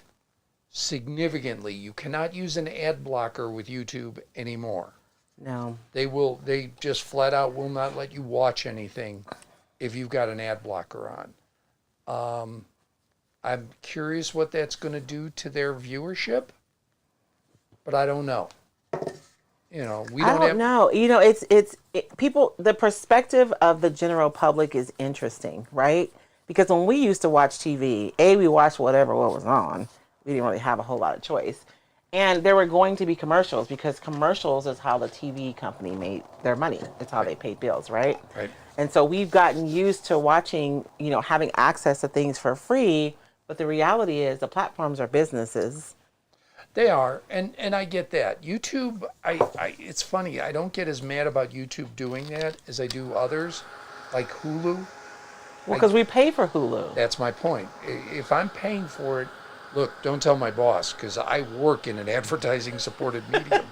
significantly. You cannot use an ad blocker with YouTube anymore. No. They just flat out will not let you watch anything if you've got an ad blocker on. I'm curious what that's going to do to their viewership, but I don't know. We don't know. It's people. The perspective of the general public is interesting, right? Because when we used to watch TV, we watched what was on. We didn't really have a whole lot of choice. And there were going to be commercials because commercials is how the TV company made their money. It's how they paid bills, right? Right. And so we've gotten used to watching, having access to things for free. But the reality is the platforms are businesses. They are, and I get that. YouTube, it's funny. I don't get as mad about YouTube doing that as I do others, like Hulu. Well, because we pay for Hulu. That's my point. If I'm paying for it, look, don't tell my boss because I work in an advertising-supported medium.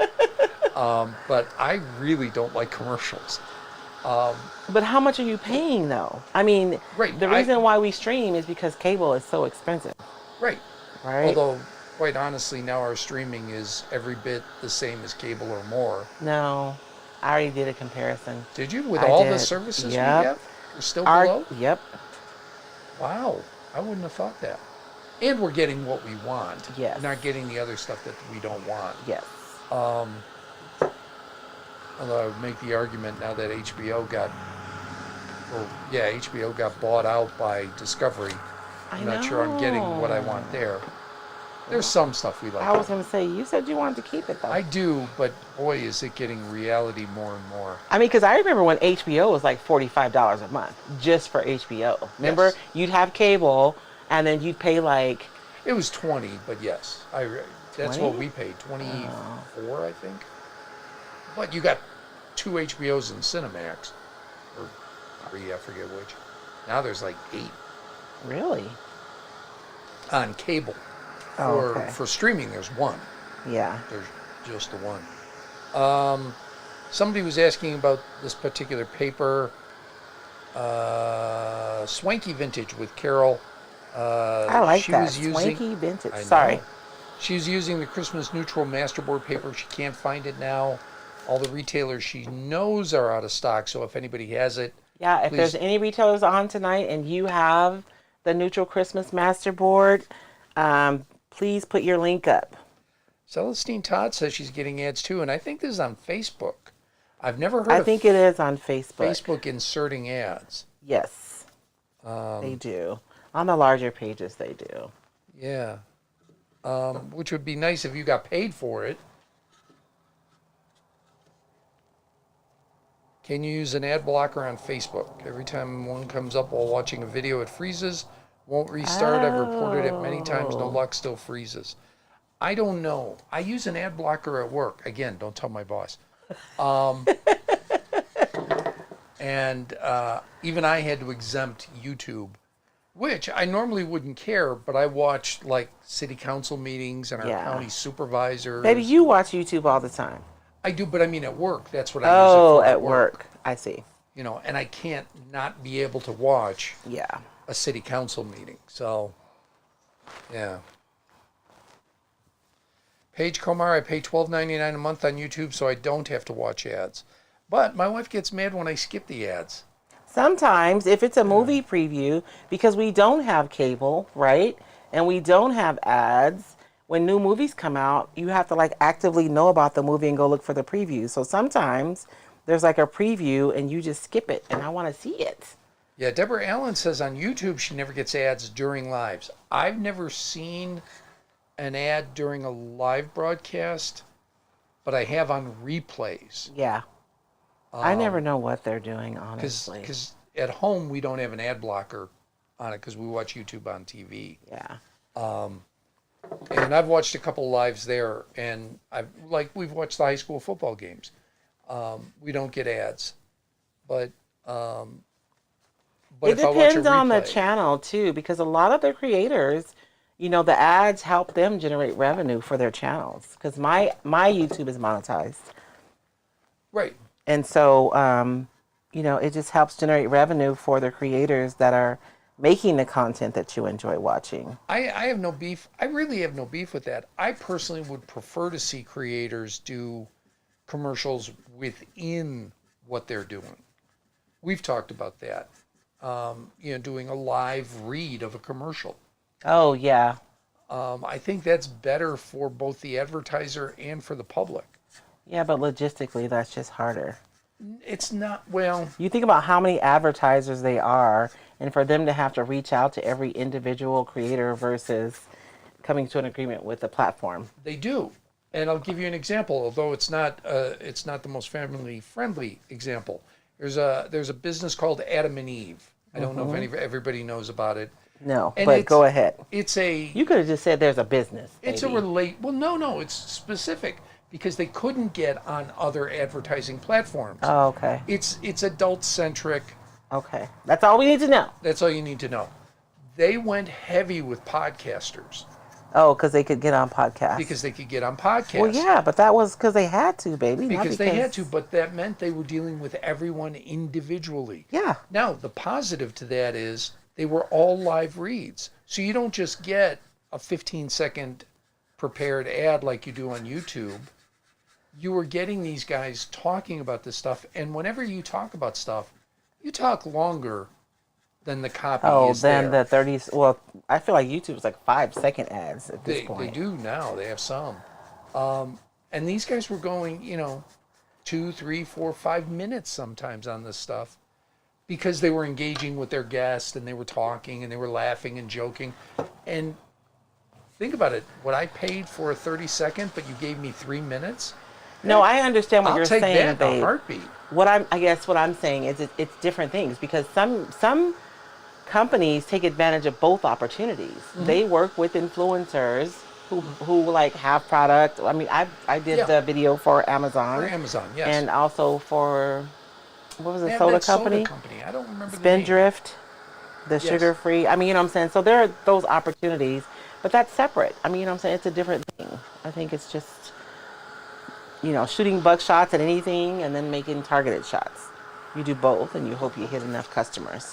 But I really don't like commercials. But how much are you paying, though? I mean, Right, the reason why we stream is because cable is so expensive. Right. Right? Although, quite honestly, now our streaming is every bit the same as cable or more. No, I already did a comparison. Did you? With I all the did. services we Yep. have? We're still below? Yep. Wow. I wouldn't have thought that. And we're getting what we want. Yes. We're not getting the other stuff that we don't want. Yes. Although I would make the argument now that HBO got bought out by Discovery. I'm not sure I'm getting what I want there. There's some stuff we like. I was going to say, you said you wanted to keep it, though. I do, but boy, is it getting reality more and more. I mean, because I remember when HBO was like $45 a month just for HBO. Remember, Yes. you'd have cable, and then you'd pay like... It was 20, but yes, that's 20? what we paid. 24, I think. But you got 2 HBOs in Cinemax, or 3, I forget which. Now there's like 8 Really? on cable. Oh, okay. For streaming, there's 1. Yeah. There's just the 1. Somebody was asking about this particular paper, Swanky Vintage with Carol. I like she that. Was using, Swanky Vintage. I know. Sorry. She's using the Christmas neutral masterboard paper. She can't find it now. All the retailers she knows are out of stock. So if anybody has it, Yeah, if please. there's any retailers on tonight and you have the neutral Christmas masterboard, please put your link up. Celestine Todd says she's getting ads too, and I think this is on Facebook. I've never heard I of think it is on Facebook. Facebook inserting ads. Yes, they do. On the larger pages, they do. Yeah. Which would be nice if you got paid for it. Can you use an ad blocker on Facebook? Every time one comes up while watching a video, it freezes. Won't restart. I've reported it many times. No luck. Still freezes. I don't know. I use an ad blocker at work. Again, don't tell my boss. And even I had to exempt YouTube, which I normally wouldn't care, but I watch like city council meetings and our county supervisors. Baby, you watch YouTube all the time. I do, but I mean at work. That's what I use it for. At work. I see. You know, and I can't not be able to watch Yeah. a city council meeting. So, yeah. Paige Komar, I pay $12.99 a month on YouTube, so I don't have to watch ads. But my wife gets mad when I skip the ads. Sometimes, if it's a movie preview, because we don't have cable, right? And we don't have ads, when new movies come out, you have to like actively know about the movie and go look for the preview. So sometimes there's like a preview and you just skip it and I want to see it. Yeah, Deborah Allen says on YouTube she never gets ads during lives. I've never seen an ad during a live broadcast, but I have on replays. Yeah. I never know what they're doing, honestly. Because at home we don't have an ad blocker on it because we watch YouTube on TV. Yeah. And I've watched a couple lives there, and we've watched the high school football games. We don't get ads, but it if I watch a depends on the replay- channel too, because a lot of the creators, the ads help them generate revenue for their channels. Because my YouTube is monetized, right? and so it just helps generate revenue for the creators that are making the content that you enjoy watching. I have no beef. I really have no beef with that. I personally would prefer to see creators do commercials within what they're doing. We've talked about that. Doing a live read of a commercial. Oh, yeah. I think that's better for both the advertiser and for the public. Yeah, but logistically, that's just harder. It's not, well... You think about how many advertisers they are, and for them to have to reach out to every individual creator versus coming to an agreement with the platform. They do. And I'll give you an example, although it's not the most family friendly example. There's a business called Adam and Eve. I don't know if everybody knows about it. No, And but go ahead. It's a You could have just said there's a business. it's maybe. a relate. Well, no, it's specific because they couldn't get on other advertising platforms. Oh, okay. It's adult centric. Okay. That's all we need to know. That's all you need to know. They went heavy with podcasters Oh, because they could get on podcasts. because they could get on podcasts. Well, yeah, but that was because they had to, baby. not Because they had to, but that meant they were dealing with everyone individually. Yeah. Now, the positive to that is they were all live reads. So you don't just get a 15-second prepared ad like you do on YouTube. You were getting these guys talking about this stuff, and whenever you talk about stuff, you talk longer than the copy is then there. the 30s. Well, I feel like YouTube's like 5-second ads at this They point. do now. They have some. And these guys were going, 2, 3, 4, 5 minutes sometimes on this stuff because they were engaging with their guest and they were talking and they were laughing and joking. And think about it. What I paid for a 30-second, but you gave me 3 minutes? No, I understand what I'll you're take saying, that in babe. a heartbeat. I guess what I'm saying is it's different things because some companies take advantage of both opportunities. Mm-hmm. They work with influencers who like have product. I mean, I did Yeah. the video for Amazon. For Amazon, yes. And also for what was They the have soda that company? Soda company. I don't remember the name. Spindrift, the sugar free. I mean, you know what I'm saying? So there are those opportunities, but that's separate. I mean, you know what I'm saying? It's a different thing. I think it's just, shooting buckshots at anything and then making targeted shots. You do both and you hope you hit enough customers.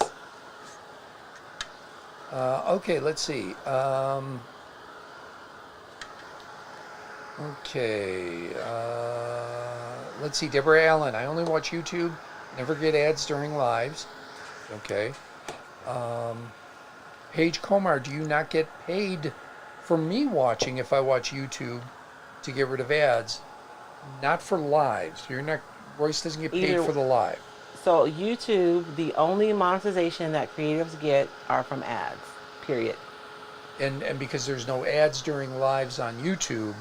Okay, let's see. Let's see. Deborah Allen. I only watch YouTube. Never get ads during lives. Okay. Paige Comar. Do you not get paid for me watching if I watch YouTube to get rid of ads? Not for lives. You're not. Royce doesn't get paid for the live. So YouTube, the only monetization that creatives get are from ads. Period. And because there's no ads during lives on YouTube,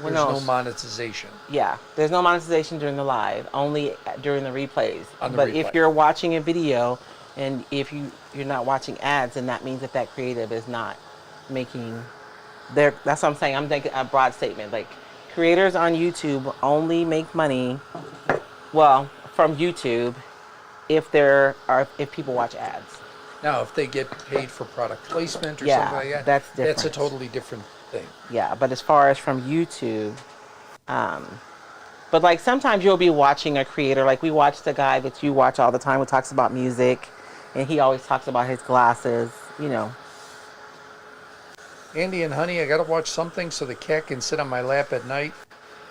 Well, there's no. no monetization. Yeah, there's no monetization during the live, only during the replays. On the but replay. if you're watching a video and if you're not watching ads, then that means that creative is not making that's what I'm saying. I'm thinking a broad statement. Like creators on YouTube only make money from YouTube if people watch ads. Now, if they get paid for product placement or Yeah, something like that, that's that's a different. totally different thing. Yeah, but as far as from YouTube, but like sometimes you'll be watching a creator, like we watch the guy that you watch all the time who talks about music, and he always talks about his glasses, Andy and Honey, I got to watch something so the cat can sit on my lap at night,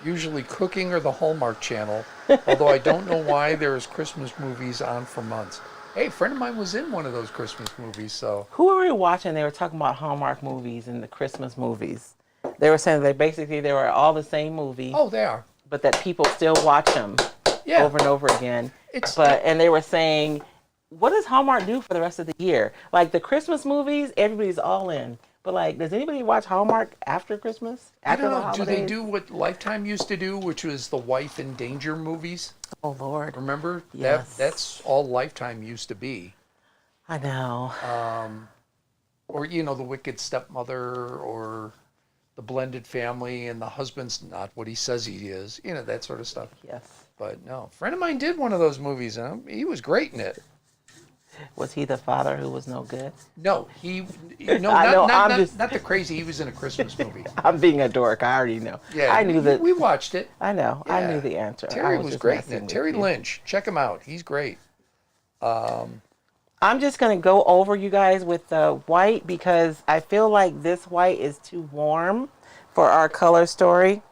usually cooking or the Hallmark Channel, although I don't know why there's Christmas movies on for months. Hey, a friend of mine was in one of those Christmas movies, so... Who were we watching? They were talking about Hallmark movies and the Christmas movies. They were saying they were all the same movie. Oh, they are. But that people still watch them over and over again. And they were saying, what does Hallmark do for the rest of the year? Like the Christmas movies, everybody's all in. But like, does anybody watch Hallmark after Christmas? After I don't know. the holidays? Do they do what Lifetime used to do, which was the wife in danger movies? Oh Lord. Remember? Yes. That's all Lifetime used to be. I know. Or, the Wicked Stepmother or the Blended Family and the husband's not what he says he is. That sort of stuff. Yes. But no, a friend of mine did one of those movies and he was great in it. Was he the father who was no good? No, not the crazy. He was in a Christmas movie. I'm being a dork. I already know. Yeah, I knew that. We watched it. I know. I Yeah. knew the answer. Terry was just great in messing it. with Terry you. Lynch. Check him out. He's great. I'm just going to go over you guys with the white because I feel like this white is too warm for our color story.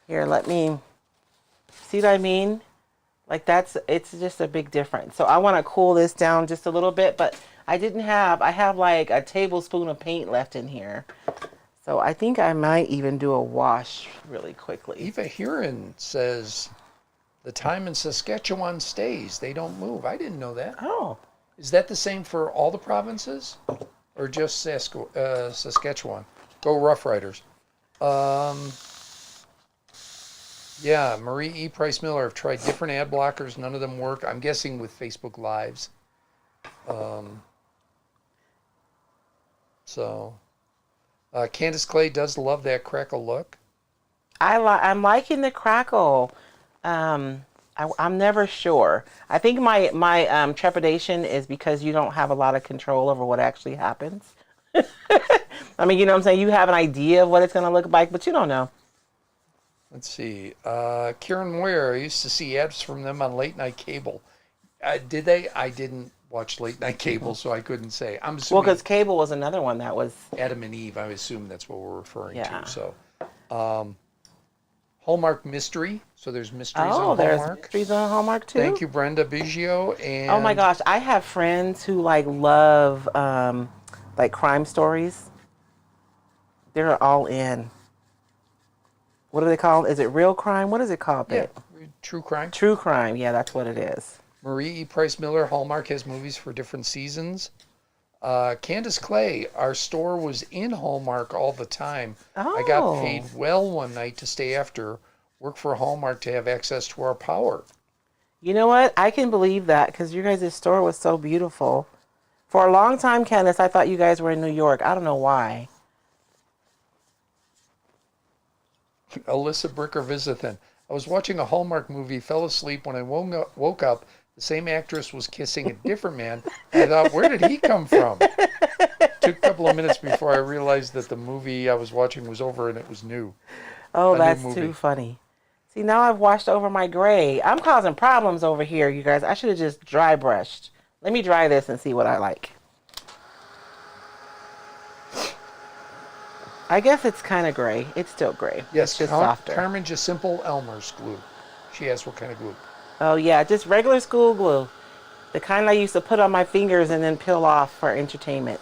Here, let me see what I mean. Like it's just a big difference. So I want to cool this down just a little bit, but I have like a tablespoon of paint left in here. So I think I might even do a wash really quickly. Eva Huron says the time in Saskatchewan stays. They don't move. I didn't know that. Oh. Is that the same for all the provinces or just Saskatchewan? Go Rough Riders. Yeah, Marie E. Price Miller. I've tried different ad blockers. None of them work. I'm guessing with Facebook Lives. Um, so, Candace Clay does love that crackle look. I'm liking the crackle. I'm never sure. I think my trepidation is because you don't have a lot of control over what actually happens. I mean, you know what I'm saying? You have an idea of what it's going to look like, but you don't know. Let's see. Karen Moyer. I used to see ads from them on late night cable. Did they? I didn't watch late night cable, so I couldn't say. I'm Well, assuming because cable was another one that was, Adam and Eve. I assume that's what we're referring yeah. to. So, Hallmark Mystery. So there's mysteries Oh, on there's Hallmark. mysteries on Hallmark too. Thank you, Brenda Biggio. Oh my And gosh, I have friends who like love like crime stories. They're all in. What do they call it? Is it real crime? What is it called? yeah, Babe? true crime. True crime. Yeah, that's what it is. Marie E. Price Miller. Hallmark has movies for different seasons. Candace Clay, our store was in Hallmark all the time. I got paid Oh, well one night to stay after work for Hallmark to have access to our power. you know what? I can believe that because your guys' store was so beautiful. For a long time, Candace, I thought you guys were in New York. I don't know why. Alyssa Bricker Visithan. I was watching a Hallmark movie, fell asleep. When I woke up, the same actress was kissing a different man. I thought, where did he come from? Took a couple of minutes before I realized that the movie I was watching was over and it was new. Oh, A new that's movie. too funny. See, now I've washed over my gray. I'm causing problems over here, you guys. I should have just dry brushed. Let me dry this and see what I like. I guess it's kind of gray. It's still gray. Yes, It's just softer. Carmen Jasimple Elmer's glue. She asked what kind of glue. Oh, yeah, just regular school glue. The kind I used to put on my fingers and then peel off for entertainment.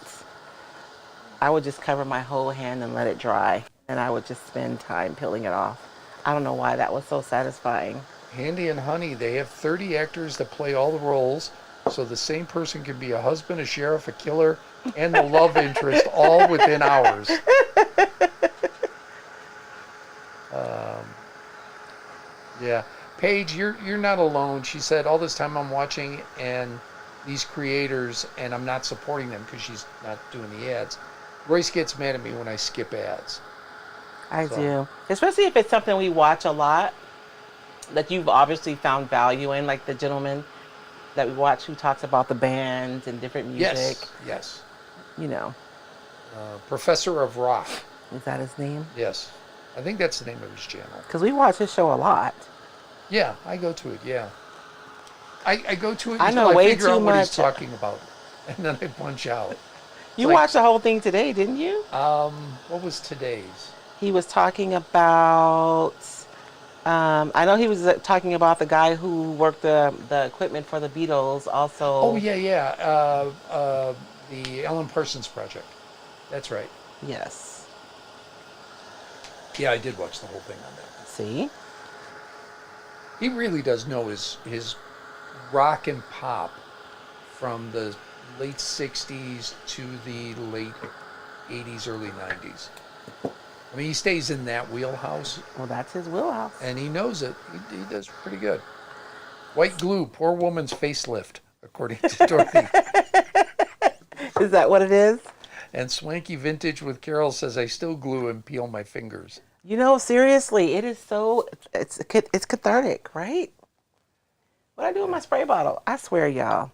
I would just cover my whole hand and let it dry. And I would just spend time peeling it off. I don't know why that was so satisfying. Handy and Honey, they have 30 actors that play all the roles, so the same person can be a husband, a sheriff, a killer, and the love interest all within hours. Yeah. Paige, you're not alone. She said, all this time I'm watching and these creators, and I'm not supporting them because she's not doing the ads. Royce gets mad at me when I skip ads. I So, do. Especially if it's something we watch a lot that you've obviously found value in, like the gentleman that we watch who talks about the bands and different music. yes. You know, Professor of Rock. is that his name? Yes. I think that's the name of his channel. Because we watch his show a lot. Yeah, I go to it, yeah. I go to it I until know I way figure too out what he's much. talking about. And then I punch out. You like- watched the whole thing today, didn't you? What was today's? He was talking about. I know he was talking about the guy who worked the equipment for the Beatles. Also. Oh, yeah. The Alan Parsons Project. That's right. Yes. Yeah, I did watch the whole thing on that. See. He really does know his rock and pop from the late 60s to the late 80s, early 90s. I mean, he stays in that wheelhouse, Well, that's his wheelhouse. and he knows it. He does pretty good. White glue, poor woman's facelift, according to Dorothy. Is that what it is? And Swanky Vintage with Carol says, I still glue and peel my fingers. You know, seriously, it is so, it's cathartic, right? What I do with my spray bottle, I swear, y'all.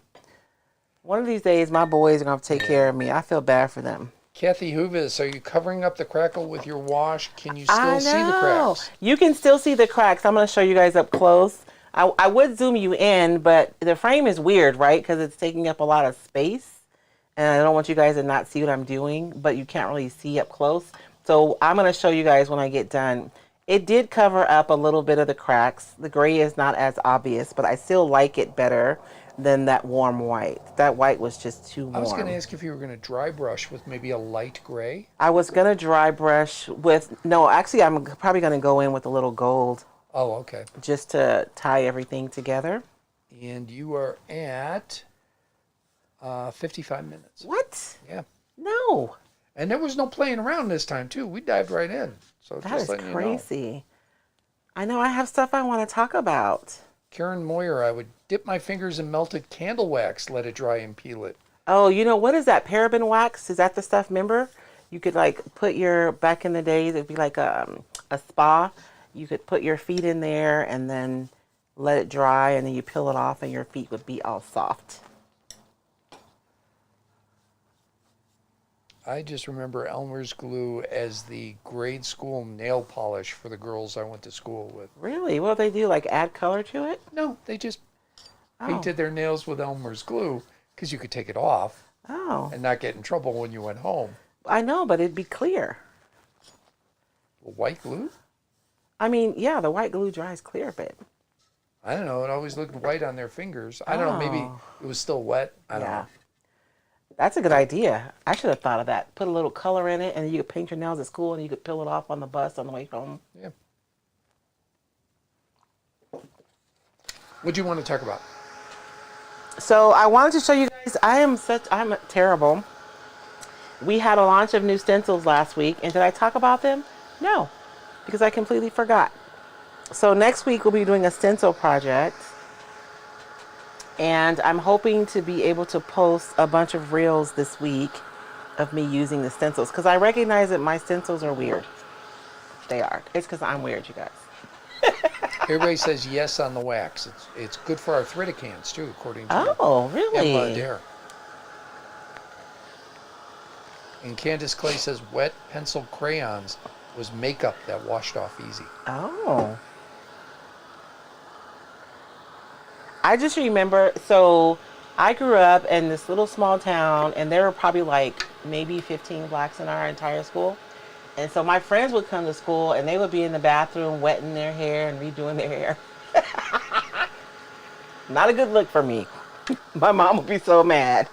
One of these days, my boys are going to take care of me. I feel bad for them. Kathy Huvis, are you covering up the crackle with your wash? Can you still see the cracks? You can still see the cracks. I'm going to show you guys up close. I would zoom you in, but the frame is weird, right? Because it's taking up a lot of space. And I don't want you guys to not see what I'm doing, but you can't really see up close. So I'm going to show you guys when I get done. It did cover up a little bit of the cracks. The gray is not as obvious, but I still like it better than that warm white. That white was just too warm. I was going to ask if you were going to dry brush with maybe a light gray. I was going to dry brush with, no, actually I'm probably going to go in with a little gold. Oh, okay. Just to tie everything together. And you are at 55 minutes. What? Yeah. No. And there was no playing around this time, too. We dived right in. So That just is letting crazy. I know I have stuff I want to talk about. Karen Moyer, I would dip my fingers in melted candle wax, let it dry and peel it. Oh, you know, what is that? Paraben wax? Is that the stuff, remember? You could like put your, back in the days, it'd be like a spa. You could put your feet in there and then let it dry and then you peel it off and your feet would be all soft. I just remember Elmer's glue as the grade school nail polish for the girls I went to school with. Really? What do they do? Like add color to it? No, they just Oh. painted their nails with Elmer's glue because you could take it off Oh. and not get in trouble when you went home. I know, but it'd be clear. Well, white glue? I mean, yeah, the white glue dries clear, but I don't know. It always looked white on their fingers. I don't know. Maybe Oh. it was still wet. I don't yeah. know. That's a good idea. I should have thought of that. Put a little color in it and you could paint your nails at school and you could peel it off on the bus on the way home. Yeah. What do you want to talk about? So I wanted to show you guys, I'm terrible. We had a launch of new stencils last week, and did I talk about them? No, because I completely forgot. So next week we'll be doing a stencil project, and I'm hoping to be able to post a bunch of reels this week of me using the stencils, because I recognize that my stencils are weird. They are. It's because I'm weird, you guys. Everybody says yes on the wax. It's good for arthritic hands too, according to Oh, really? Emma Adair. And Candace Clay says wet pencil crayons was makeup that washed off easy. Oh. I just remember, so I grew up in this little small town, and there were probably like maybe 15 blacks in our entire school. And so my friends would come to school and they would be in the bathroom wetting their hair and redoing their hair. Not a good look for me. My mom would be so mad.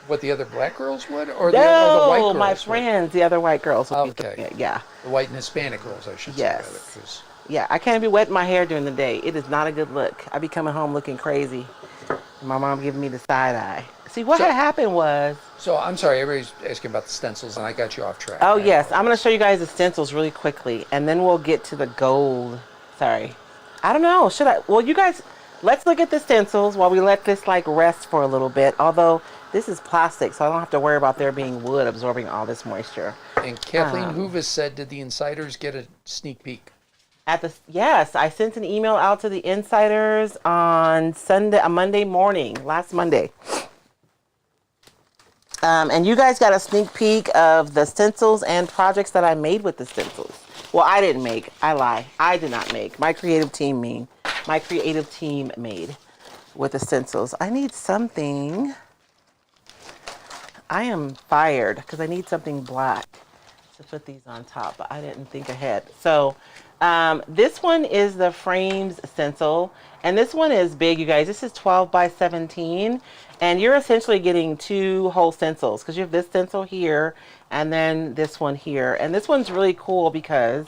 What, the other black girls would? Or the white No, girls my would? friends, the other white girls would be Okay. doing it. Yeah. The white and Hispanic girls, I should Yes. say. Rather, 'cause Yeah, I can't be wetting my hair during the day. It is not a good look. I be coming home looking crazy. My mom giving me the side eye. See, what So- had happened was, So I'm sorry, everybody's asking about the stencils, and I got you off track. oh yes, I'm going to show you guys the stencils really quickly, and then we'll get to the gold. Sorry. I don't know. Should I? Well, you guys, let's look at the stencils while we let this like rest for a little bit. Although this is plastic, so I don't have to worry about there being wood absorbing all this moisture. And Kathleen Hoovis said, did the insiders get a sneak peek? Yes, I sent an email out to the insiders on Monday morning, last Monday. And you guys got a sneak peek of the stencils and projects that I made with the stencils. Well, I didn't make. I lie. I did not make. My creative team made with the stencils. I need something. I am fired because I need something black to put these on top, but I didn't think ahead. So this one is the frames stencil, and this one is big, you guys. This is 12 by 17, and you're essentially getting two whole stencils because you have this stencil here and then this one here. And this one's really cool because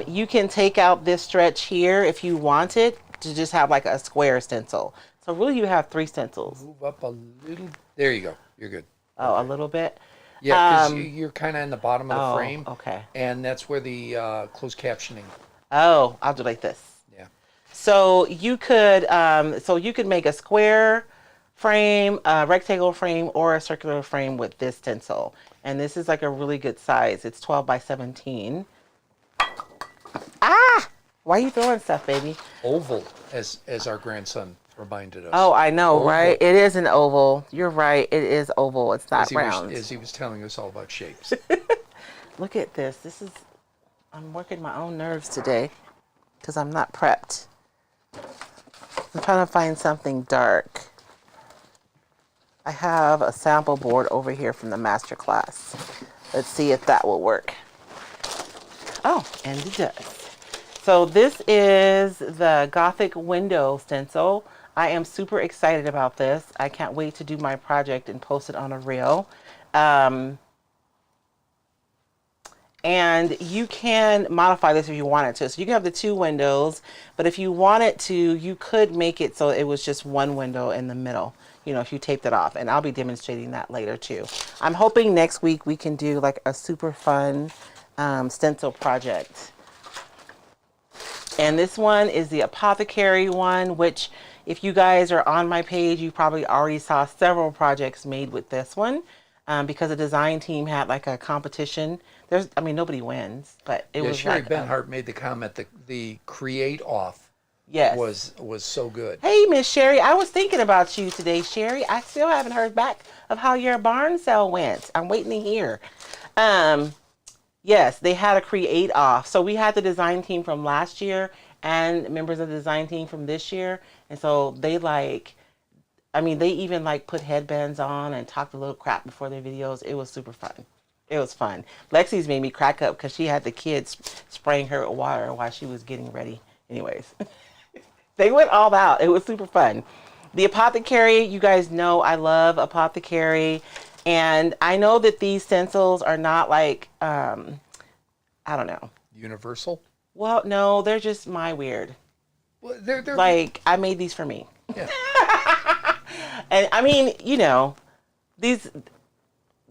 you can take out this stretch here if you want it to just have like a square stencil. So really you have three stencils. Move up a little. There you go. You're good. Oh, a little bit? Yeah, because you're kind of in the bottom of the frame. Okay. And that's where the closed captioning. Oh, I'll do like this. Yeah. So you could make a square frame, a rectangle frame, or a circular frame with this stencil. And this is like a really good size. It's 12 by 17. Ah! Why are you throwing stuff, baby? Oval, as our grandson reminded us. Oh, I know, Oval. right? It is an oval. You're right. It is oval. It's not round. As he was telling us all about shapes. Look at this. I'm working my own nerves today because I'm not prepped. I'm trying to find something dark. I have a sample board over here from the master class. Let's see if that will work. Oh, and it does. So this is the Gothic window stencil. I am super excited about this. I can't wait to do my project and post it on a reel. And you can modify this if you wanted to. So you can have the two windows, but if you wanted to, you could make it so it was just one window in the middle, you know, if you taped it off. And I'll be demonstrating that later too. I'm hoping next week we can do like a super fun stencil project And this one is the Apothecary one, which if you guys are on my page, you probably already saw several projects made with this one. Because the design team had like a competition. I mean, nobody wins, but it was Sherry like, Benhart made the comment that the create off yes, was so good. Hey, Miss Sherry, I was thinking about you today, Sherry. I still haven't heard back of how your barn sale went. I'm waiting to hear. Um, yes, they had a create off. So we had the design team from last year and members of the design team from this year. And so they they even like put headbands on and talked a little crap before their videos. It was super fun. It was fun. Lexi's made me crack up because she had the kids spraying her with water while she was getting ready. Anyways, they went all out. It was super fun. The Apothecary, you guys know I love Apothecary. And I know that these stencils are not like, I don't know. Universal? Well, no, they're just my weird. Well, they're like, I made these for me. Yeah. And I mean, these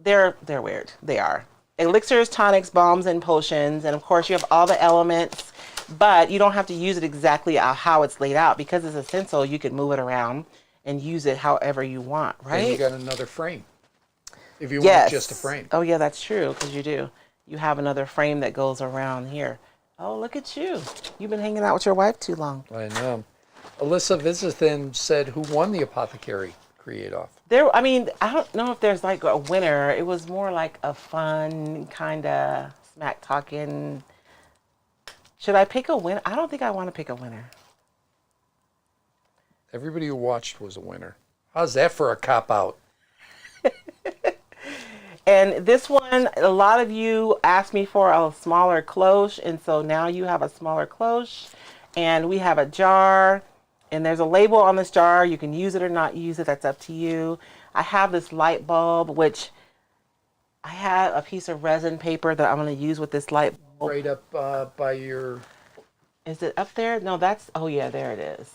they're weird. They are. Elixirs, tonics, balms, and potions. And of course you have all the elements, but you don't have to use it exactly how it's laid out because it's a stencil. You can move it around and use it however you want, right? And you got another frame. If you want just a frame. Oh yeah, that's true, because you do. You have another frame that goes around here. Oh, look at you. You've been hanging out with your wife too long. I know. Alyssa Visithin said, who won the Apothecary create-off? I don't know if there's like a winner. It was more like a fun kind of smack talking. Should I pick a winner? I don't think I want to pick a winner. Everybody who watched was a winner. How's that for a cop-out? And this one, a lot of you asked me for a smaller cloche, and so now you have a smaller cloche. And we have a jar, and there's a label on this jar. You can use it or not use it. That's up to you. I have this light bulb, which I had a piece of resin paper that I'm going to use with this light bulb. Right up by your... Is it up there? No, oh yeah, there it is.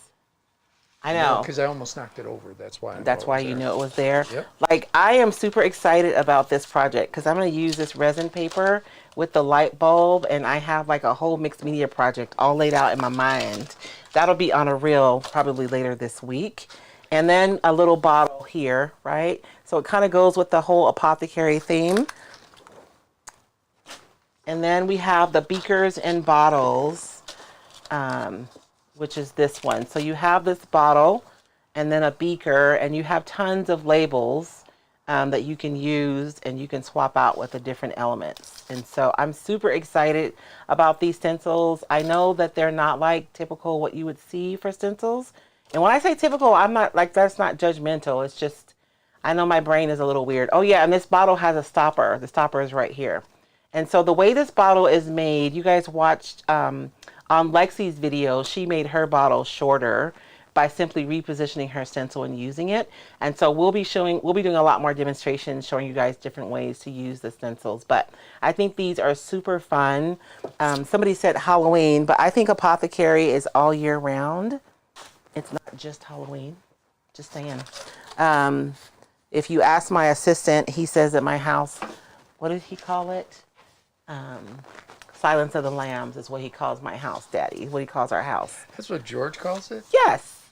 I know. Because I almost knocked it over. That's why. That's why you knew it was there. Yep. Like, I am super excited about this project because I'm going to use this resin paper with the light bulb, and I have like a whole mixed media project all laid out in my mind. That'll be on a reel probably later this week. And then a little bottle here, right? So it kind of goes with the whole Apothecary theme. And then we have the beakers and bottles, which is this one. So you have this bottle and then a beaker, and you have tons of labels that you can use and you can swap out with the different elements. And so I'm super excited about these stencils. I know that they're not like typical what you would see for stencils. And when I say typical, I'm not like, that's not judgmental. It's just, I know my brain is a little weird. Oh yeah, and this bottle has a stopper. The stopper is right here. And so the way this bottle is made, you guys watched on Lexi's video, she made her bottle shorter by simply repositioning her stencil and using it. And so we'll be doing a lot more demonstrations showing you guys different ways to use the stencils. But I think these are super fun. Somebody said Halloween, but I think Apothecary is all year round. It's not just Halloween, just saying. If you ask my assistant, he says at my house, what did he call it? Silence of the Lambs is what he calls my house, Daddy. What he calls our house. That's what George calls it? Yes,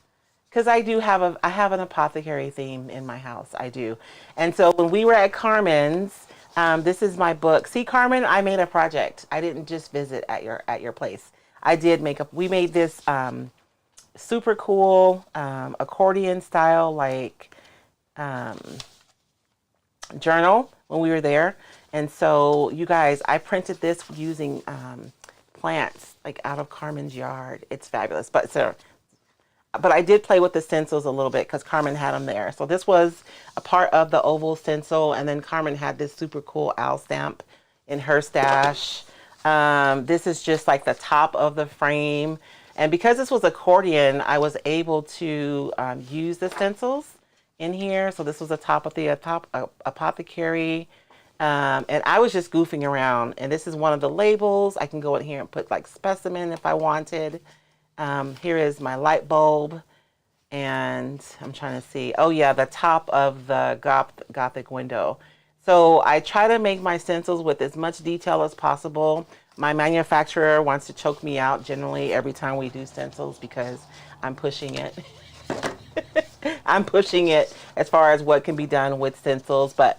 because I have an Apothecary theme in my house. I do. And so when we were at Carmen's, this is my book. See, Carmen, I made a project. I didn't just visit at your place. I did we made this super cool accordion style like journal when we were there. And so you guys, I printed this using plants like out of Carmen's yard. It's fabulous. But I did play with the stencils a little bit because Carmen had them there. So this was a part of the oval stencil, and then Carmen had this super cool owl stamp in her stash. This is just like the top of the frame. And because this was accordion, I was able to use the stencils in here. So this was the top of the Apothecary. And I was just goofing around, and this is one of the labels. I can go in here and put like specimen if I wanted. Here is my light bulb, and I'm trying to see. Oh yeah, the top of the Gothic window. So I try to make my stencils with as much detail as possible. My manufacturer wants to choke me out generally every time we do stencils because I'm pushing it. I'm pushing it as far as what can be done with stencils. But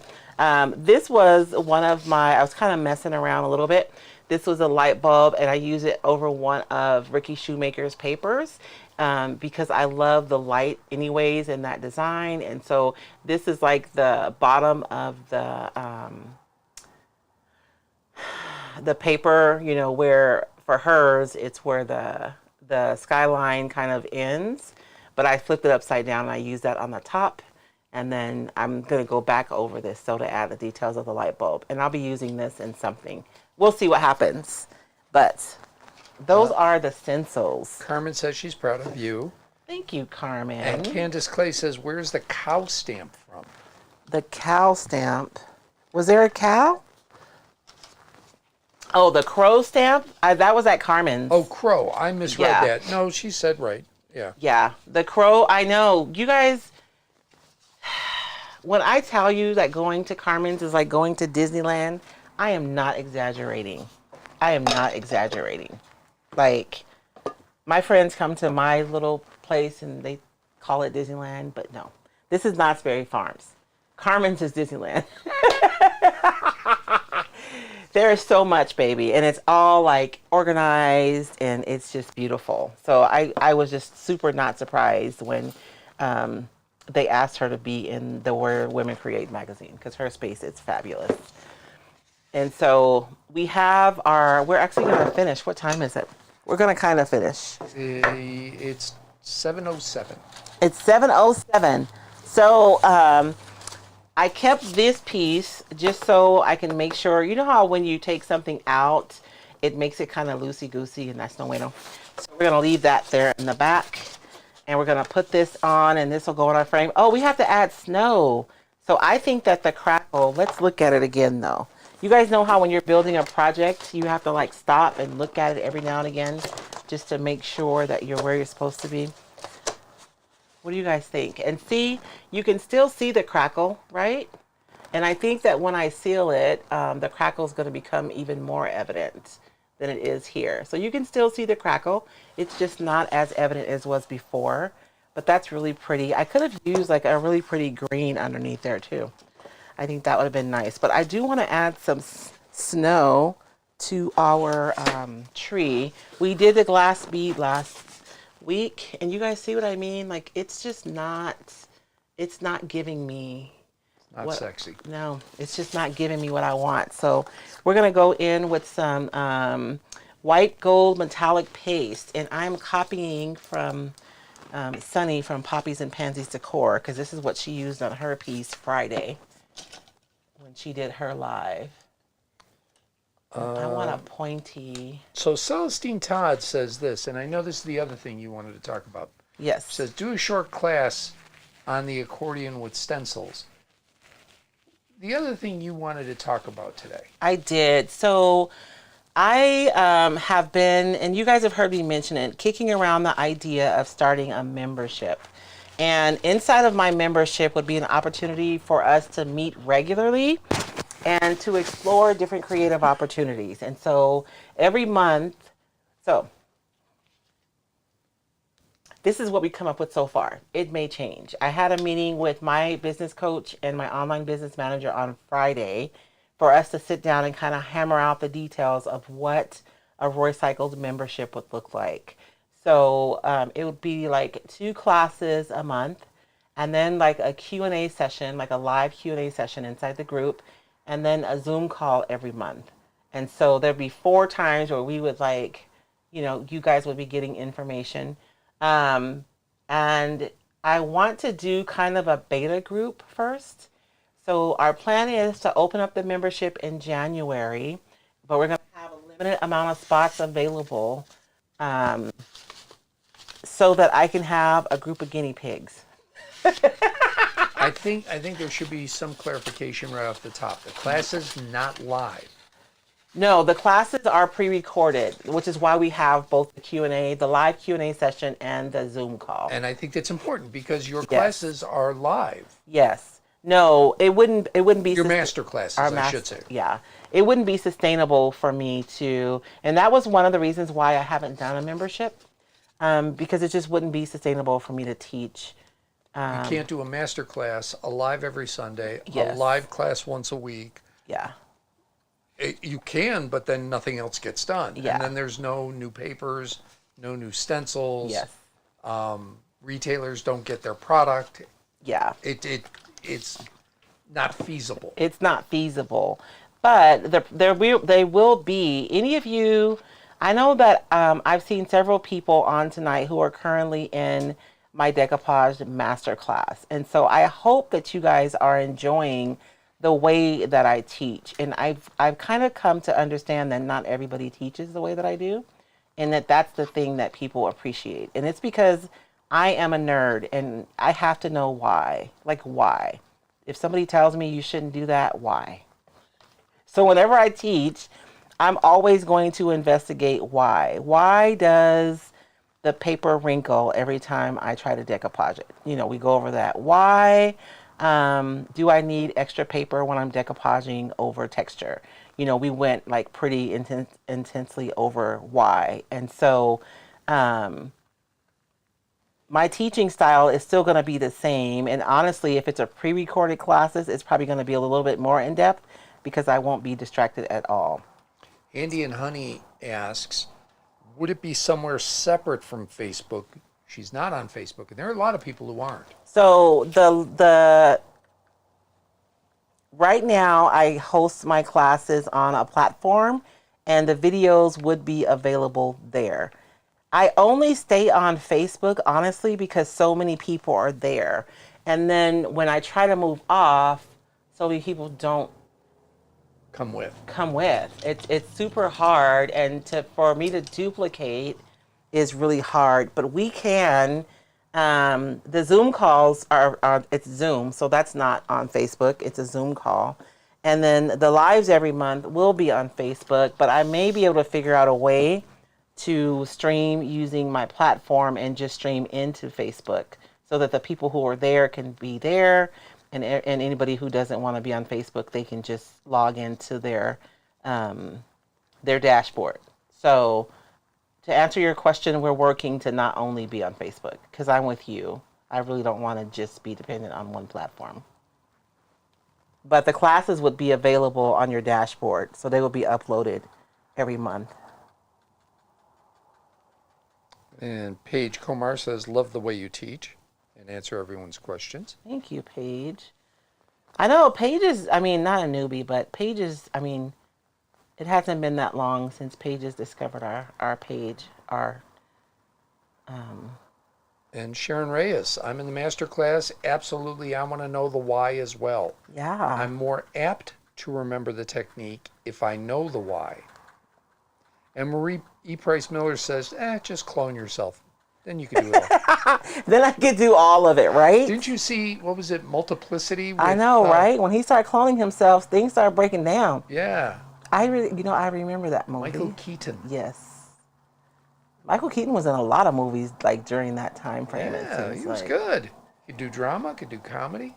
this was one of my, I was kind of messing around a little bit. This was a light bulb, and I use it over one of Ricky Shoemaker's papers because I love the light anyways in that design. And so this is like the bottom of the paper, you know, where for hers, it's where the skyline kind of ends. But I flipped it upside down and I use that on the top. And then I'm going to go back over this so to add the details of the light bulb. And I'll be using this in something. We'll see what happens. But those are the stencils. Carmen says she's proud of you. Thank you, Carmen. And Candace Clay says, where's the cow stamp from? The cow stamp. Was there a cow? Oh, the crow stamp? That was at Carmen's. Oh, crow. I misread that. No, she said right. Yeah. Yeah. The crow, I know. You guys, when I tell you that going to Carmen's is like going to Disneyland, I am not exaggerating. I am not exaggerating. Like, my friends come to my little place and they call it Disneyland, but no. This is Knott's Berry Farms. Carmen's is Disneyland. There is so much, baby, and it's all like organized and it's just beautiful. So I was just super not surprised when they asked her to be in the Where Women Create magazine because her space is fabulous. And so we have we're actually going to finish. What time is it? We're going to kind of finish. It's 7:07. It's 7:07. So I kept this piece just so I can make sure, you know how when you take something out, it makes it kind of loosey-goosey, and that's no bueno. So we're going to leave that there in the back, and we're going to put this on, and this will go on our frame. Oh, we have to add snow. So I think that the crackle, let's look at it again, though. You guys know how when you're building a project, you have to like stop and look at it every now and again just to make sure that you're where you're supposed to be. What do you guys think? And see, you can still see the crackle, right? And I think that when I seal it, the crackle is going to become even more evident than it is here. So you can still see the crackle. It's just not as evident as was before, but that's really pretty. I could have used like a really pretty green underneath there too. I think that would have been nice. But I do want to add some snow to our tree. We did the glass bead last week, and you guys see what I mean? Like, it's just not, it's not giving me Not sexy. No, it's just not giving me what I want. So we're going to go in with some white gold metallic paste, and I'm copying from Sunny from Poppies and Pansies Decor, because this is what she used on her piece Friday when she did her live. I want a pointy. So Celestine Todd says this, and I know this is the other thing you wanted to talk about. Yes. She says, do a short class on the accordion with stencils. The other thing you wanted to talk about today. I did. So I have been, and you guys have heard me mention it, kicking around the idea of starting a membership. And inside of my membership would be an opportunity for us to meet regularly and to explore different creative opportunities. And so every month, so this is what we come up with so far. It may change. I had a meeting with my business coach and my online business manager on Friday for us to sit down and kind of hammer out the details of what a Roycycled membership would look like. So it would be like 2 classes a month, and then like a Q&A session, like a live Q&A session inside the group, and then a Zoom call every month. And so there'd be 4 times where we would like, you know, you guys would be getting information. And I want to do kind of a beta group first. So our plan is to open up the membership in January, but we're going to have a limited amount of spots available so that I can have a group of guinea pigs. I think there should be some clarification right off the top. The class is not live. No, the classes are pre-recorded, which is why we have both the Q&A, the live Q&A session, and the Zoom call. And I think that's important because your classes are live. Yes. No, it wouldn't be your master classes, I should say. Yeah. it wouldn't be sustainable for me to, and that was one of the reasons why I haven't done a membership, because it just wouldn't be sustainable for me to teach. You can't do a master class, a live every Sunday, Yes. a live class once a week. Yeah. You can, but then nothing else gets done. Yeah. And then there's no new papers, no new stencils. Yes. Retailers don't get their product. Yeah. It's not feasible. It's not feasible. But they will be. Any of you, I know that I've seen several people on tonight who are currently in my decoupage masterclass. And so I hope that you guys are enjoying the way that I teach. And I've kind of come to understand that not everybody teaches the way that I do, and that's the thing that people appreciate. And it's because I am a nerd and I have to know why. Like, why? If somebody tells me you shouldn't do that, why? So whenever I teach, I'm always going to investigate why. Why does the paper wrinkle every time I try to decoupage it? We go over that. Why do I need extra paper when I'm decoupaging over texture? We went like pretty intensely over why. And so my teaching style is still going to be the same. And honestly, if it's a pre-recorded classes, it's probably going to be a little bit more in depth because I won't be distracted at all. Andy and Honey asks, would it be somewhere separate from Facebook? She's not on Facebook, and there are a lot of people who aren't. So the right now I host my classes on a platform, and the videos would be available there. I only stay on Facebook, honestly, because so many people are there. And then when I try to move off, so many people don't come with. It's super hard, and for me to duplicate is really hard. But we can. The Zoom calls are it's Zoom, so that's not on Facebook. It's a Zoom call, and then the lives every month will be on Facebook. But I may be able to figure out a way to stream using my platform and just stream into Facebook, so that the people who are there can be there. And anybody who doesn't want to be on Facebook, they can just log into their dashboard. So to answer your question, we're working to not only be on Facebook, because I'm with you. I really don't want to just be dependent on one platform. But the classes would be available on your dashboard, so they will be uploaded every month. And Paige Komar says, love the way you teach and answer everyone's questions. Thank you, Paige. I know Paige is, not a newbie, but Paige is, it hasn't been that long since Paige has discovered our page, And Sharon Reyes, I'm in the master class. Absolutely, I want to know the why as well. Yeah. I'm more apt to remember the technique if I know the why. And Marie E. Price Miller says, just clone yourself. Then you can do it all. Then I could do all of it, right? Didn't you see, what was it, Multiplicity? I know, right? When he started cloning himself, things started breaking down. Yeah. I remember that movie. Michael Keaton. Yes. Michael Keaton was in a lot of movies like during that time frame. Yeah, he was good. Could do drama, could do comedy.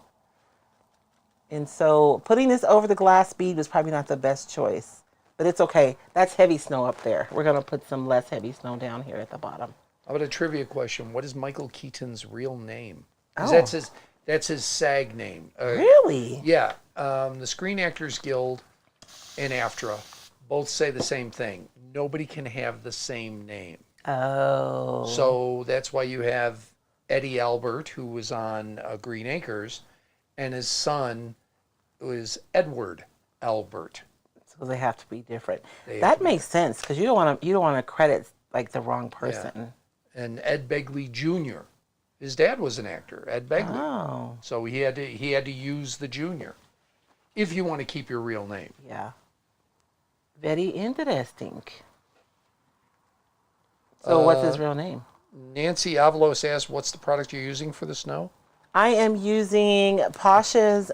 And so putting this over the glass bead was probably not the best choice. But it's okay. That's heavy snow up there. We're going to put some less heavy snow down here at the bottom. How about a trivia question? What is Michael Keaton's real name? 'Cause Oh. that's his SAG name. Really? Yeah. The Screen Actors Guild and AFTRA both say the same thing. Nobody can have the same name. Oh. So that's why you have Eddie Albert, who was on Green Acres, and his son was Edward Albert. So they have to be different. That makes sense, because you don't want to credit like the wrong person. Yeah. And Ed Begley Jr. His dad was an actor, Ed Begley. Oh. So he had to use the junior if you want to keep your real name. Yeah. Very interesting. So what's his real name? Nancy Avalos asked, what's the product you're using for the snow? I am using Posh's,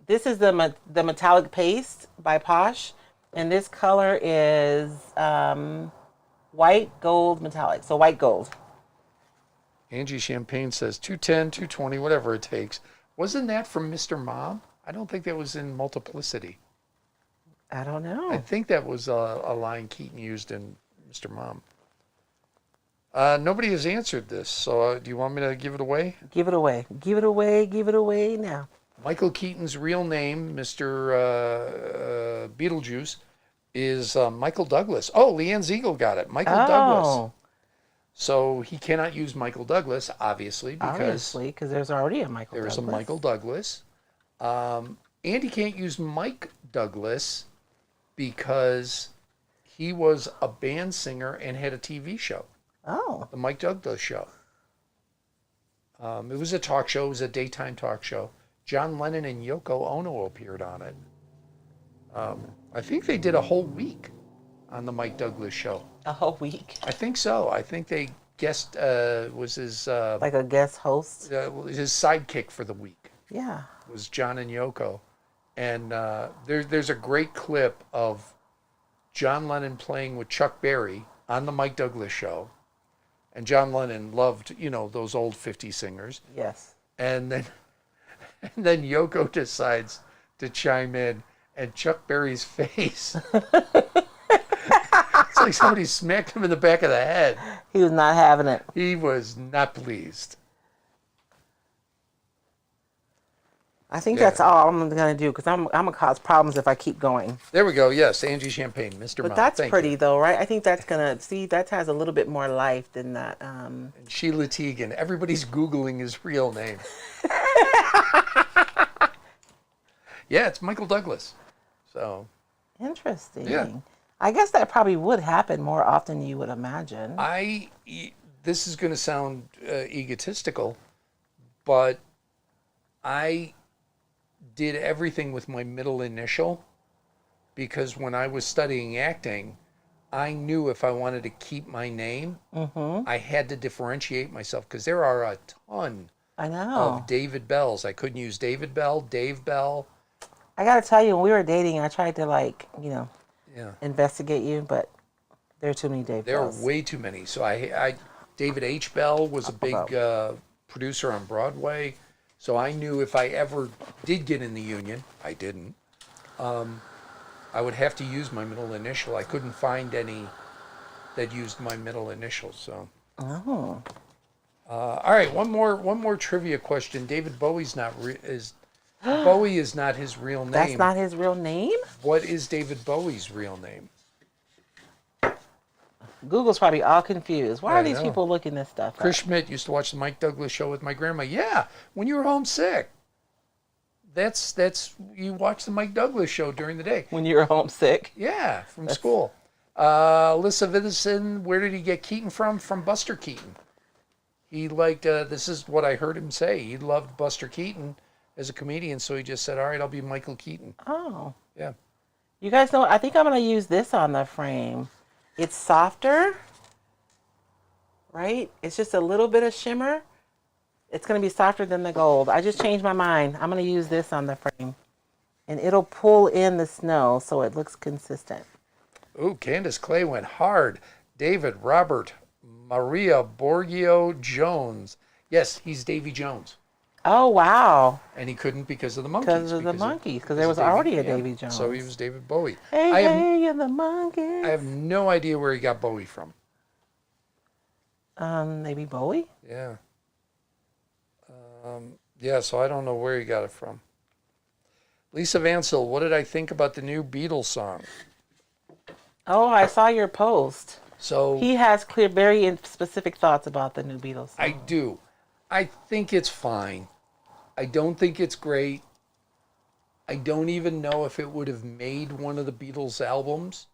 this is the metallic paste by Posh, and this color is white gold metallic, so white gold. Angie Champagne says 210, 220, whatever it takes. Wasn't that from Mr. Mom? I don't think that was in Multiplicity. I don't know. I think that was a line Keaton used in Mr. Mom. Nobody has answered this, so do you want me to give it away? Give it away. Give it away. Give it away now. Michael Keaton's real name, Mr. Beetlejuice, is Michael Douglas. Oh, Leanne Ziegel got it. Michael Douglas. So he cannot use Michael Douglas, obviously, because there's already a Michael Douglas. There's a Michael Douglas. And he can't use Mike Douglas because he was a band singer and had a TV show. Oh. The Mike Douglas Show. It was a talk show. It was a daytime talk show. John Lennon and Yoko Ono appeared on it. I think they did a whole week on the Mike Douglas Show. A whole week? I think so. I think they guest was his like a guest host. His sidekick for the week. Yeah. Was John and Yoko, and there's a great clip of John Lennon playing with Chuck Berry on the Mike Douglas Show, and John Lennon loved those old 50 singers. Yes. And then Yoko decides to chime in, and Chuck Berry's face. It's like somebody smacked him in the back of the head. He was not having it. He was not pleased. I think that's all I'm going to do because I'm going to cause problems if I keep going. There we go. Yes, Angie Champagne, Mr. But Mom. that's pretty though, right? I think that's going to, see, that has a little bit more life than that. And Sheila Teagan. Everybody's Googling his real name. Yeah, it's Michael Douglas. So. Interesting. Yeah. I guess that probably would happen more often than you would imagine. This is going to sound egotistical, but I did everything with my middle initial because when I was studying acting, I knew if I wanted to keep my name, I had to differentiate myself because there are a ton of David Bells. I couldn't use David Bell, Dave Bell. I got to tell you, when we were dating, I tried to investigate you, but there are too many Dave Bells. There are way too many. So I David H. Bell was a big producer on Broadway. So I knew if I ever did get in the union, I didn't, I would have to use my middle initial. I couldn't find any that used my middle initial. So. Oh. All right, one more trivia question. David Bowie's Bowie is not his real name. That's not his real name? What is David Bowie's real name? Google's probably all confused. Why are these people looking this stuff up? Chris Schmidt used to watch the Mike Douglas Show with my grandma. Yeah, when you were homesick. That's you watch the Mike Douglas Show during the day. When you were homesick? Yeah, from school. Alyssa Vithison, where did he get Keaton from? From Buster Keaton. He liked, this is what I heard him say. He loved Buster Keaton as a comedian, so he just said, all right, I'll be Michael Keaton. Oh. Yeah. You guys know, I think I'm going to use this on the frame. It's softer, right? It's just a little bit of shimmer. It's going to be softer than the gold. I just changed my mind. I'm going to use this on the frame. And it'll pull in the snow so it looks consistent. Ooh, Candace Clay went hard. David, Robert, Maria Borgio Jones. Yes, he's Davy Jones. Oh, wow. And he couldn't because of the monkeys. Because of the monkeys, because there was already a Davy Jones. So he was David Bowie. Hey, and the monkeys. I have no idea where he got Bowie from. Maybe Bowie? Yeah. Yeah, so I don't know where he got it from. Lisa Vansel, what did I think about the new Beatles song? Oh, I saw your post. So he has very specific thoughts about the new Beatles song. I do. I think it's fine. I don't think it's great. I don't even know if it would have made one of the Beatles albums.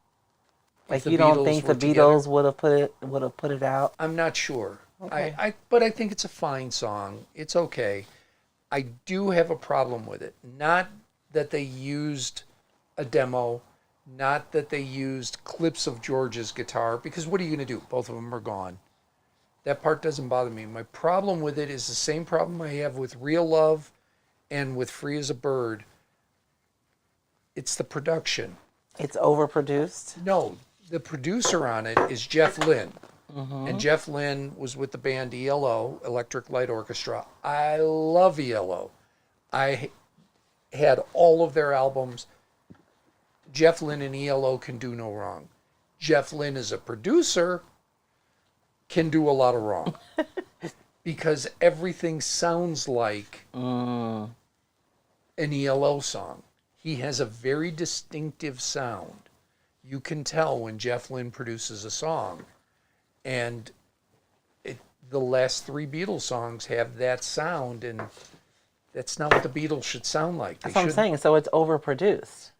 Like you don't think the Beatles would have put it out? I'm not sure. Okay. But I think it's a fine song. It's okay. I do have a problem with it. Not that they used a demo, not that they used clips of George's guitar, because what are you going to do? Both of them are gone. That part doesn't bother me. My problem with it is the same problem I have with Real Love and with Free as a Bird. It's the production. It's overproduced? No, the producer on it is Jeff Lynne. Mm-hmm. And Jeff Lynne was with the band ELO, Electric Light Orchestra. I love ELO. had all of their albums. Jeff Lynne and ELO can do no wrong. Jeff Lynne as a producer can do a lot of wrong because everything sounds like an ELO song. He has a very distinctive sound. You can tell when Jeff Lynne produces a song, and the last 3 Beatles songs have that sound, and that's not what the Beatles should sound like. That's what I'm saying. So it's overproduced.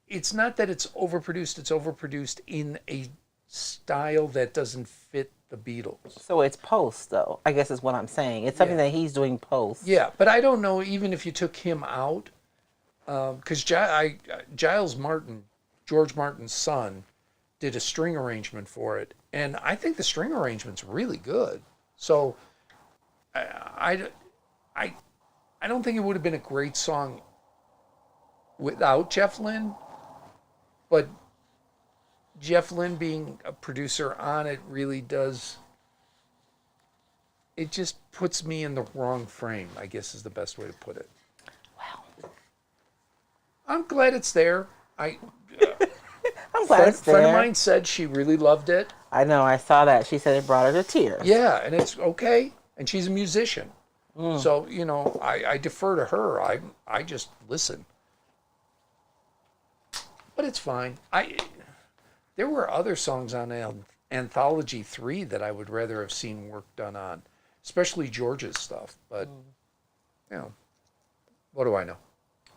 It's not that it's overproduced in a style that doesn't fit the Beatles. So it's post, though, I guess is what I'm saying. It's something that he's doing post. Yeah, but I don't know, even if you took him out, because Giles Martin, George Martin's son, did a string arrangement for it, and I think the string arrangement's really good. So I don't think it would have been a great song without Jeff Lynne, but Jeff Lynne being a producer on it really does, it just puts me in the wrong frame, I guess is the best way to put it. Wow. I'm glad it's there. I'm glad it's there. A friend of mine said she really loved it. I know, I saw that. She said it brought her to tears. Yeah, and it's okay. And she's a musician. So, I defer to her. I just listen. But it's fine. There were other songs on Anthology 3 that I would rather have seen work done on, especially George's stuff. But, what do I know?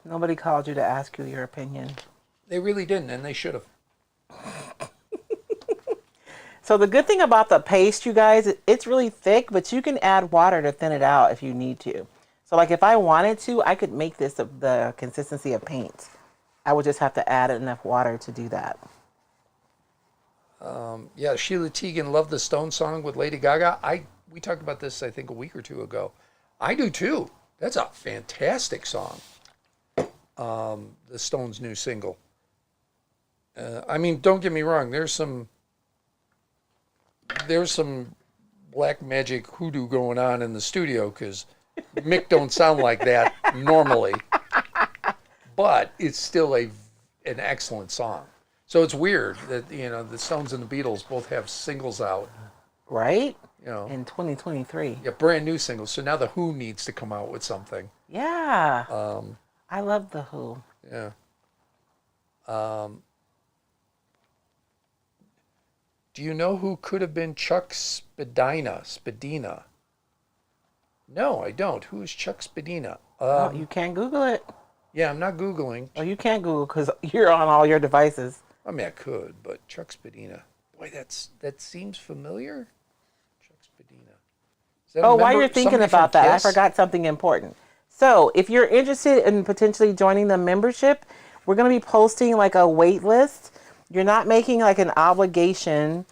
Nobody called you to ask you your opinion. They really didn't, and they should have. So the good thing about the paste, you guys, it's really thick, but you can add water to thin it out if you need to. So like if I wanted to, I could make this the consistency of paint. I would just have to add enough water to do that. Yeah, Sheila Teagan loved the Stone song with Lady Gaga. We talked about this, I think, a week or two ago. I do too. That's a fantastic song. The Stones' new single. Don't get me wrong. There's some black magic hoodoo going on in the studio because Mick don't sound like that normally. But it's still an excellent song. So it's weird that, the Stones and the Beatles both have singles out. Right? In 2023. Yeah, brand new singles. So now the Who needs to come out with something. Yeah. I love the Who. Yeah. Do you know who could have been Chuck Spadina? No, I don't. Who is Chuck Spadina? You can't Google it. Yeah, I'm not Googling. Oh, you can't Google because you're on all your devices. I could, but Chuck Spadina. Boy, that seems familiar. Chuck Spadina. While you're thinking about that, I forgot something important. So if you're interested in potentially joining the membership, we're going to be posting like a wait list. You're not making like an obligation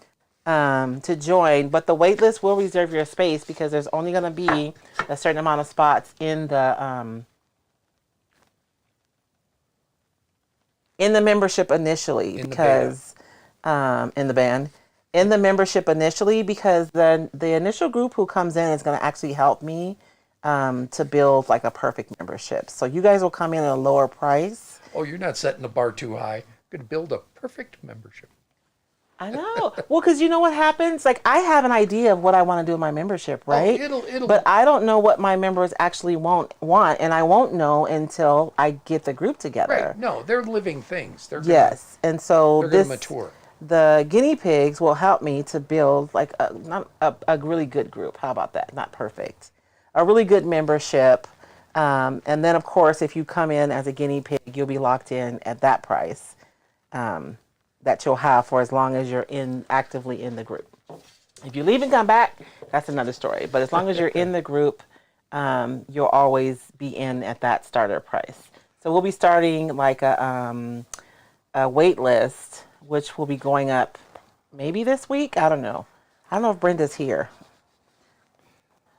to join, but the wait list will reserve your space because there's only going to be a certain amount of spots in the membership initially in the membership initially because the initial group who comes in is going to actually help me to build like a perfect membership. So you guys will come in at a lower price. Oh, you're not setting the bar too high. You're going to build a perfect membership. I know. Well, because you know what happens? Like I have an idea of what I want to do in my membership, right? But I don't know what my members actually want, and I won't know until I get the group together. Right. No, they're living things. And so they're going to mature. The guinea pigs will help me to build like a really good group. How about that? Not perfect. A really good membership. And then, of course, if you come in as a guinea pig, you'll be locked in at that price that you'll have for as long as you're actively in the group. If you leave and come back, that's another story. But as long as you're in the group, you'll always be in at that starter price. So we'll be starting like a wait list, which will be going up maybe this week. I don't know. I don't know if Brenda's here.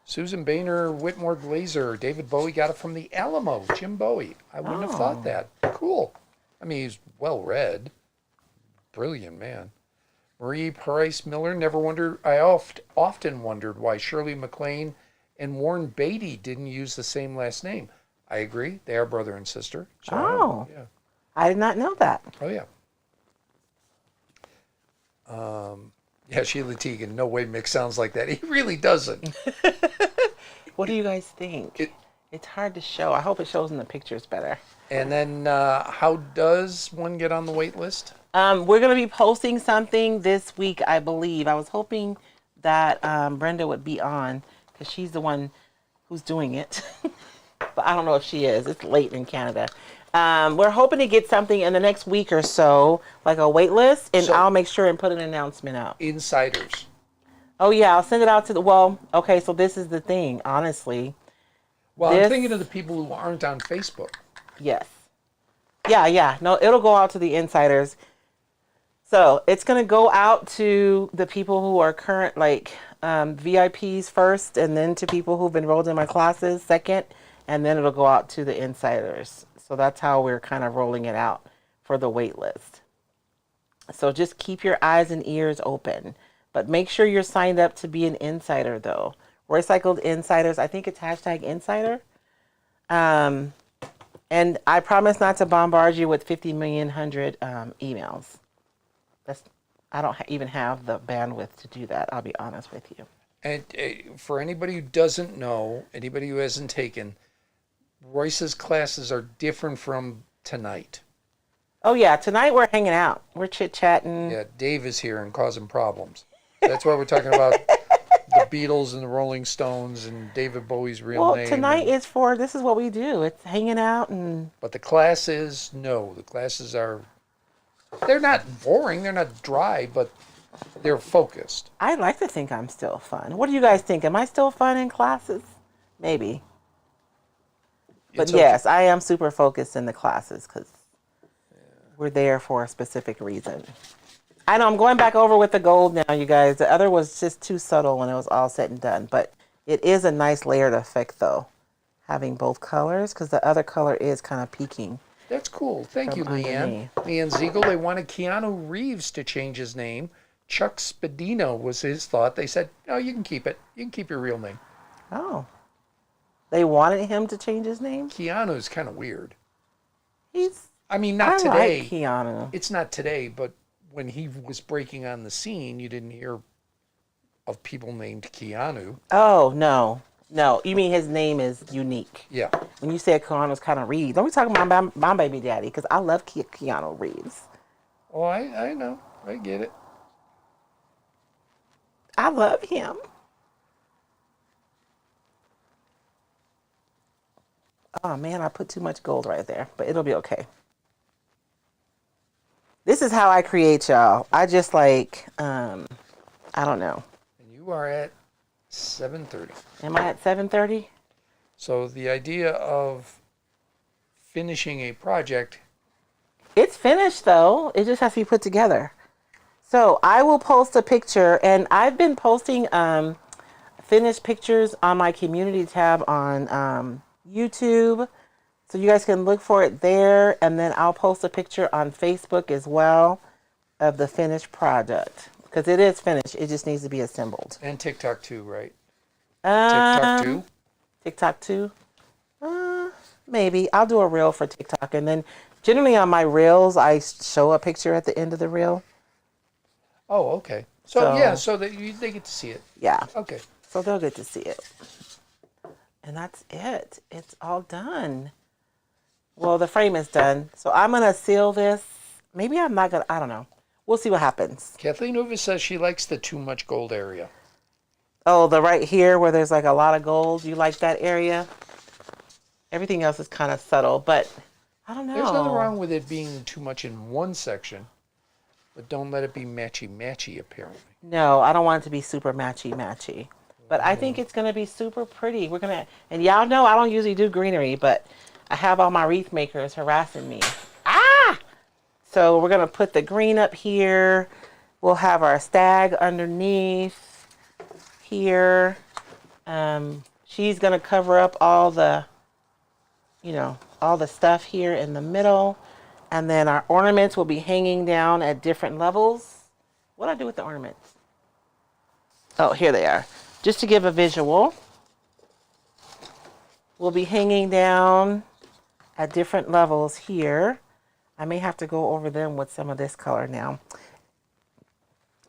Susan Boehner, Whitmore Glazer, David Bowie got it from the Alamo, Jim Bowie. I wouldn't have thought that. Cool. He's well read. Brilliant man. Marie Price Miller, I often wondered why Shirley MacLaine and Warren Beatty didn't use the same last name. I agree. They are brother and sister. So, Oh, yeah. I did not know that. Oh, yeah. Yeah, Sheila Teagan. No way Mick sounds like that. He really doesn't. What do you guys think? It, It's hard to show. I hope it shows in the pictures better. and then, how does one get on the wait list? We're going to be posting something this week, I believe. I was hoping that Brenda would be on because she's the one who's doing it. But I don't know if she is. It's late in Canada. We're hoping to get something in the next week or so, like a wait list, and So- I'll make sure and put an announcement out. Insiders. Oh, yeah, I'll send it out to the, well, okay, so this is the thing, honestly. Well, I'm This- thinking of the people who aren't on Facebook. Yes. Yeah. No, it'll go out to the insiders. So it's going to go out to the people who are current, like VIPs first, and then to people who've enrolled in my classes second, and then it'll go out to the insiders. So that's how we're kind of rolling it out for the wait list. So just keep your eyes and ears open. But make sure you're signed up to be an insider, though. Roycycled Insiders, I think it's hashtag insider. And I promise not to bombard you with 50 million emails. I don't even have the bandwidth to do that. I'll be honest with you. And for anybody who doesn't know, anybody who hasn't taken, Royce's classes are different from tonight. Oh yeah, tonight we're hanging out. We're chit-chatting. Yeah, Dave is here and causing problems. That's why we're talking about the Beatles and the Rolling Stones and David Bowie's real name. Well, tonight is for, this is what we do. It's hanging out and... But the classes, no. The classes are, they're not boring. They're not dry, but they're focused. I like to think I'm still fun. What do you guys think? Am I still fun in classes? Maybe. But It's okay. yes, I am super focused in the classes because we're there for a specific reason. I know I'm going back over with the gold now, you guys. The other was just too subtle when it was all said and done. But it is a nice layered effect, though, having both colors, because the other color is kind of peeking. That's cool. Thank you, From Leanne. underneath. Leanne Ziegel, they wanted Keanu Reeves to change his name. Chuck Spadino was his thought. They said, no, you can keep it. You can keep your real name. Oh. They wanted him to change his name? Keanu's kind of weird. He's... I mean, not I today. like Keanu. It's not today, but when he was breaking on the scene, you didn't hear of people named Keanu. Oh, no. No, you mean his name is unique. Yeah. When you said Keanu's kind of Reeves, don't we talk about my baby daddy? Because I love Keanu Reeves. Oh, I know. I get it. I love him. Oh, man, I put too much gold right there, but it'll be okay. This is how I create, y'all. I just like, I don't know. And you are at 7:30. Am I at 7:30? So the idea of finishing a project, It's finished, though. It just has to be put together. So I will post a picture, and I've been posting finished pictures on my community tab on YouTube. So you guys can look for it there, and then I'll post a picture on Facebook as well of the finished product. Because it is finished. It just needs to be assembled. and TikTok too, right? TikTok too? TikTok too? Maybe. I'll do a reel for TikTok. And then generally on my reels, I show a picture at the end of the reel. Oh, okay. So So- yeah, so that they get to see it. Yeah. Okay. So they'll get to see it. And that's it. It's all done. Well, the frame is done. So I'm going to seal this. Maybe I'm not going to, I don't know. We'll see what happens. Kathleen Uva says she likes the too much gold area. Oh, the right here where there's like a lot of gold. You like that area? Everything else is kind of subtle, but I don't know. There's nothing wrong with it being too much in one section, but don't let it be matchy-matchy, apparently. No, I don't want it to be super matchy-matchy. But I think it's going to be super pretty. We're going to, and y'all know I don't usually do greenery, but I have all my wreath makers harassing me. Ah! So we're going to put the green up here. We'll have our stag underneath here. She's going to cover up all the, all the stuff here in the middle. And then our ornaments will be hanging down at different levels. What do I do with the ornaments? Oh, here they are. Just to give a visual. will be hanging down at different levels here. I may have to go over them with some of this color now.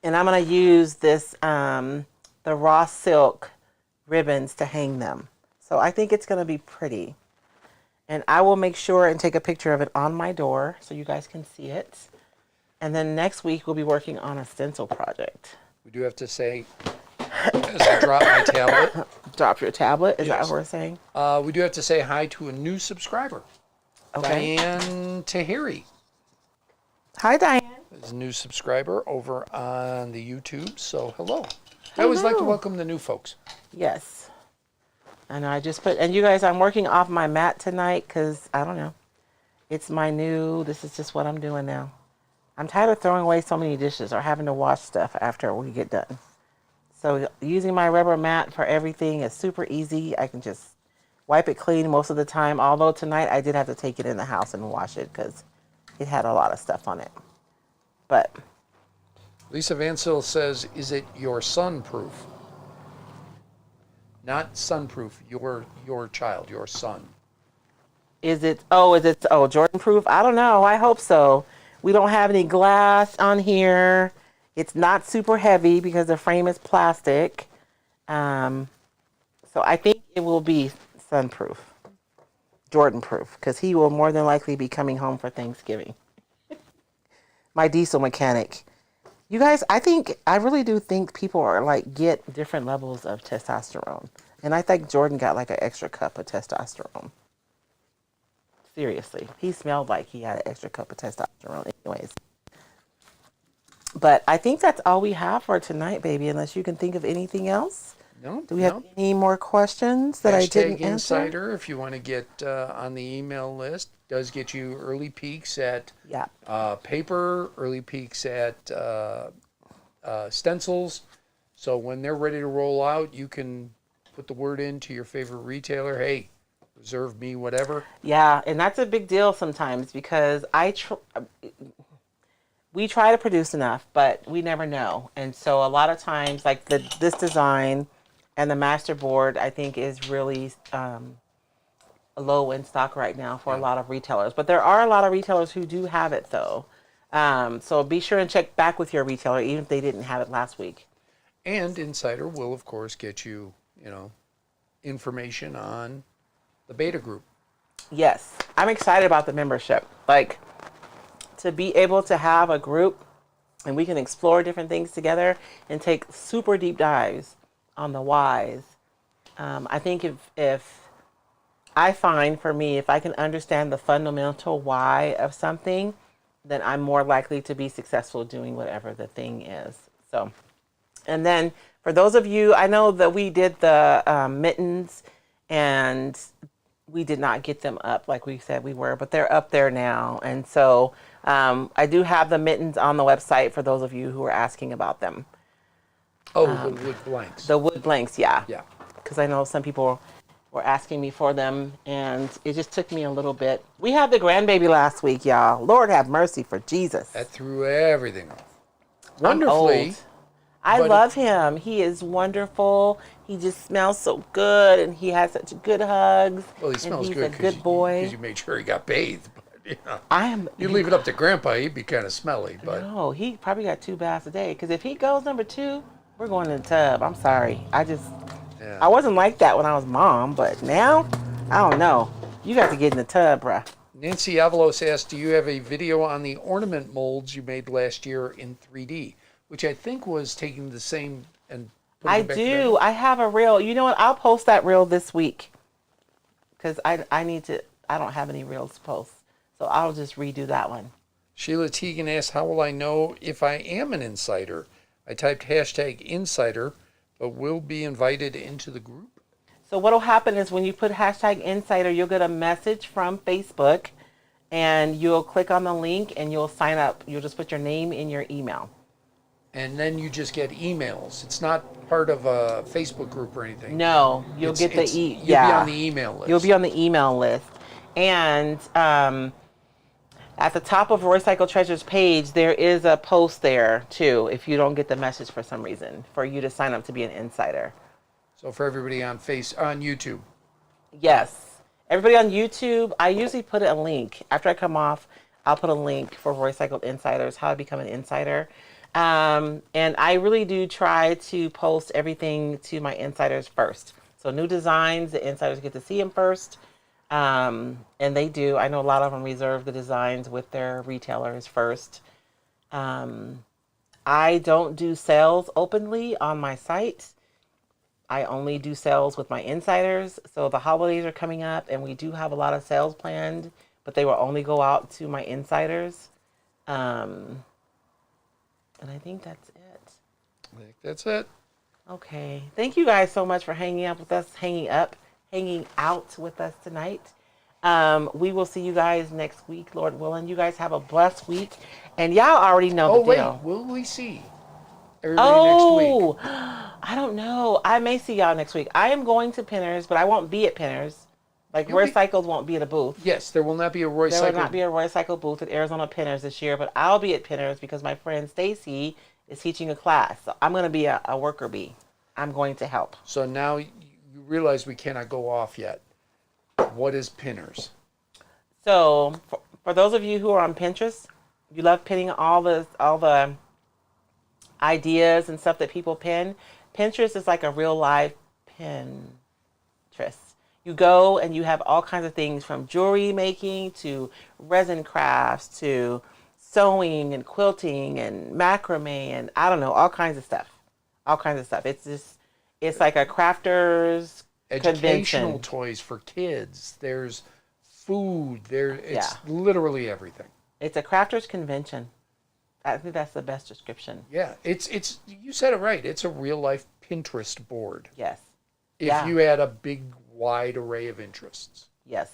And I'm going to use this, the raw silk ribbons to hang them. So I think it's going to be pretty. And I will make sure and take a picture of it on my door so you guys can see it. And then next week we'll be working on a stencil project. We do have to say, as I drop my tablet. Drop your tablet? Is that Yes. what we're saying? We do have to say hi to a new subscriber. Okay. Diane Tahiri Hi, Diane. is a new subscriber over on the YouTube. So hello. I always like to welcome the new folks. Yes. And I just put, and you guys, I'm working off my mat tonight because, I don't know, it's my new, this is just what I'm doing now. I'm tired of throwing away so many dishes or having to wash stuff after we get done. So using my rubber mat for everything is super easy. I can just wipe it clean most of the time. Although tonight I did have to take it in the house and wash it because it had a lot of stuff on it. But Lisa Vancil says, is it your son proof? Not sunproof, your child, your son. is it Jordan proof? I don't know. I hope so. We don't have any glass on here. It's not super heavy because the frame is plastic. So I think it will be sunproof, Jordan proof, because he will more than likely be coming home for Thanksgiving. My diesel mechanic. You guys, I really do think people are like get different levels of testosterone. And I think Jordan got like an extra cup of testosterone. Seriously. He smelled like he had an extra cup of testosterone anyways. But I think that's all we have for tonight, baby, unless you can think of anything else. No. Do we have any more questions that I didn't answer? Insider, if you want to get on the email list, does get you early peeks at paper, early peeks at stencils. So when they're ready to roll out, you can put the word into your favorite retailer. Hey, reserve me whatever. Yeah, and that's a big deal sometimes because we try to produce enough, but we never know. And so a lot of times, like this design and the master board, I think is really low in stock right now for a lot of retailers. But there are a lot of retailers who do have it, though. So be sure and check back with your retailer, even if they didn't have it last week. And Insider will, of course, get you, information on the beta group. Yes, I'm excited about the membership. Like, to be able to have a group and we can explore different things together and take super deep dives on the whys. I think if I find for me, if I can understand the fundamental why of something, then I'm more likely to be successful doing whatever the thing is. So, and then for those of you, I know that we did the mittens and we did not get them up like we said we were, but they're up there now. And so I do have the mittens on the website for those of you who are asking about them. Oh, the wood blanks. The wood blanks, yeah. Yeah. Because I know some people were asking me for them, and it just took me a little bit. We had the grandbaby last week, y'all. Lord have mercy for Jesus. That threw everything off. Wonderfully. I love him. He is wonderful. He just smells so good, and he has such good hugs. Well, he smells good. He's a good boy. Because you made sure he got bathed. But, you leave it up to Grandpa, he'd be kind of smelly. But no, he probably got 2 baths a day. Because if he goes number 2, we're going in the tub. I'm sorry. I wasn't like that when I was mom, but now, I don't know. You got to get in the tub, bruh. Nancy Avalos asked, do you have a video on the ornament molds you made last year in 3D? Which I think was taking the same and putting it back do. together. I have a reel. You know what? I'll post that reel this week. Because I don't have any reels to post. So I'll just redo that one. Sheila Teagan asked, how will I know if I am an insider? I typed hashtag insider, but will be invited into the group. So what will happen is when you put hashtag insider, you'll get a message from Facebook and you'll click on the link and you'll sign up. You'll just put your name in your email. And then you just get emails. It's not part of a Facebook group or anything. No, you'll get the You'll be on the email list. You'll be on the email list. And at the top of Roycycled Treasures page, there is a post there too, if you don't get the message for some reason, for you to sign up to be an insider. So for everybody on YouTube. Yes. Everybody on YouTube, I usually put a link. After I come off, I'll put a link for Roycycled Insiders, how to become an insider. And I really do try to post everything to my insiders first. So new designs, the insiders get to see them first. And they do. I know a lot of them reserve the designs with their retailers first. Um, I don't do sales openly on my site. I only do sales with my insiders. So the holidays are coming up and we do have a lot of sales planned, but they will only go out to my insiders. Um, and I think that's it. I think that's it. Okay. Thank you guys so much for hanging out with us, hanging out with us tonight. We will see you guys next week, Lord willing. You guys have a blessed week. And y'all already know the deal. Will we see everybody next week? I don't know. I may see y'all next week. I am going to Pinners, but I won't be at Pinners. Like Roycycled won't be at a booth. Yes, there will not be a Roycycled. There will not be a Roycycled booth at Arizona Pinners this year, but I'll be at Pinners because my friend Stacy is teaching a class. So I'm going to be a worker bee. I'm going to help. So now you realize we cannot go off yet. What is Pinners? So for those of you who are on Pinterest, you love pinning all the ideas and stuff that people pin. Pinterest is like a real live Pinterest. You go and you have all kinds of things from jewelry making to resin crafts to sewing and quilting and macrame and I don't know, all kinds of stuff. All kinds of stuff. It's like a crafters Educational convention. toys for kids. There's food. It's literally everything. It's a crafters convention. I think that's the best description. Yeah, it's you said it right. It's a real life Pinterest board. Yes. If you had a big wide array of interests. Yes.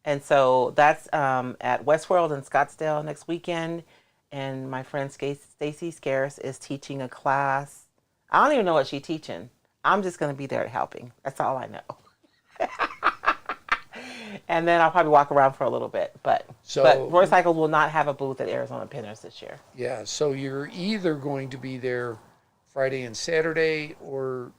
And so that's at Westworld in Scottsdale next weekend. And my friend Stacy Scarce is teaching a class. I don't even know what she's teaching. I'm just going to be there helping. That's all I know. And then I'll probably walk around for a little bit. But Roycycled will not have a booth at Arizona Pinners this year. Yeah, so you're either going to be there Friday and Saturday, or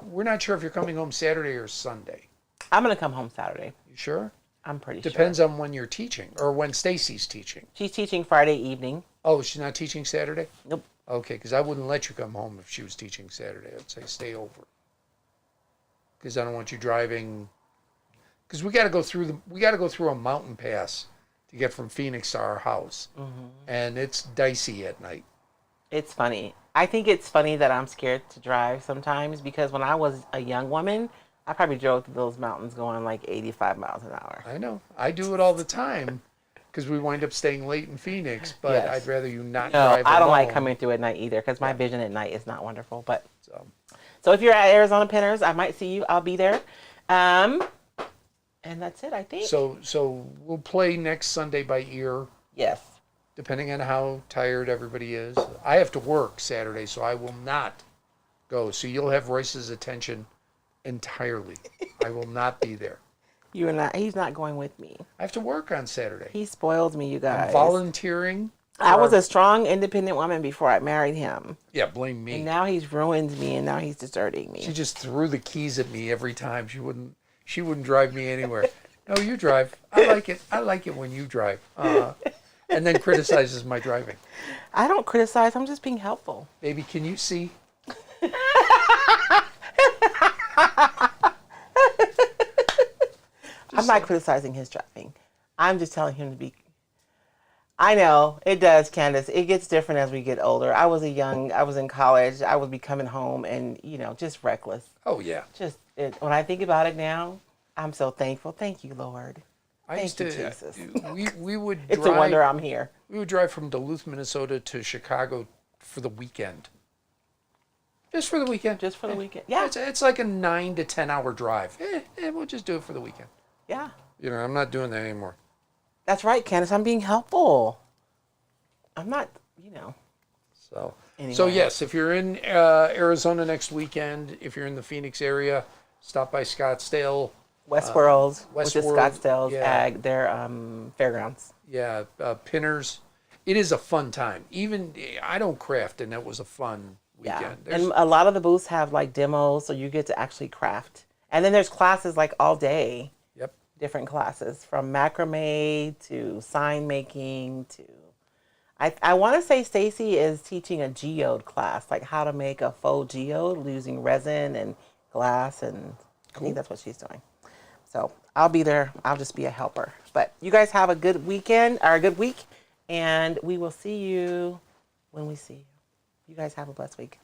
we're not sure if you're coming home Saturday or Sunday. I'm going to come home Saturday. You sure? I'm pretty sure. Depends on when you're teaching, or when Stacy's teaching. She's teaching Friday evening. Oh, she's not teaching Saturday? Nope. Okay, because I wouldn't let you come home if she was teaching Saturday. I'd say stay over. Because I don't want you driving. Because we got to go through a mountain pass to get from Phoenix to our house, and it's dicey at night. It's funny. I think it's funny that I'm scared to drive sometimes because when I was a young woman, I probably drove through those mountains going like 85 miles an hour. I know. I do it all the time because we wind up staying late in Phoenix, but Yes. I'd rather you not No, drive I don't like alone. coming through at night either because my vision at night is not wonderful. But so if you're at Arizona Pinners, I might see you. I'll be there. And that's it, I think. So we'll play next Sunday by ear, Yes. depending on how tired everybody is. I have to work Saturday, so I will not go. So you'll have Royce's attention entirely. I will not be there. You're not. He's not going with me. I have to work on Saturday. He spoiled me, you guys. I'm volunteering. I was a strong, independent woman before I married him. Yeah, blame me. And now he's ruined me, and now he's deserting me. She just threw the keys at me every time. She wouldn't drive me anywhere. No, you drive. I like it. I like it when you drive. And then criticizes my driving. I don't criticize. I'm just being helpful. Baby, can you see? I'm not criticizing his driving. I'm just telling him to be. I know it does, Candace. It gets different as we get older. I was in college. I would be coming home and, just reckless. Oh, yeah. When I think about it now, I'm so thankful. Thank you, Lord. Thank you, Jesus. We would It's drive, a wonder I'm here. We would drive from Duluth, Minnesota to Chicago for the weekend. Just for the weekend. Just for the weekend. Yeah. It's like a 9 to 10 hour drive. We'll just do it for the weekend. Yeah. I'm not doing that anymore. That's right, Candace. I'm being helpful. I'm not, So, Anyway. So yes, if you're in Arizona next weekend, if you're in the Phoenix area, stop by Scottsdale. Westworld, which is Westworld, Scottsdale's yeah. their fairgrounds. Yeah, Pinners. It is a fun time. Even I don't craft, and that was a fun weekend. Yeah, and a lot of the booths have like demos, so you get to actually craft And then there's classes like all day, Yep. different classes from macrame to sign making to. I want to say Stacy is teaching a geode class, like how to make a faux geode using resin and glass, and I think that's what she's doing. So I'll be there. I'll just be a helper. But you guys have a good weekend or a good week, and we will see you when we see you. You guys have a blessed week.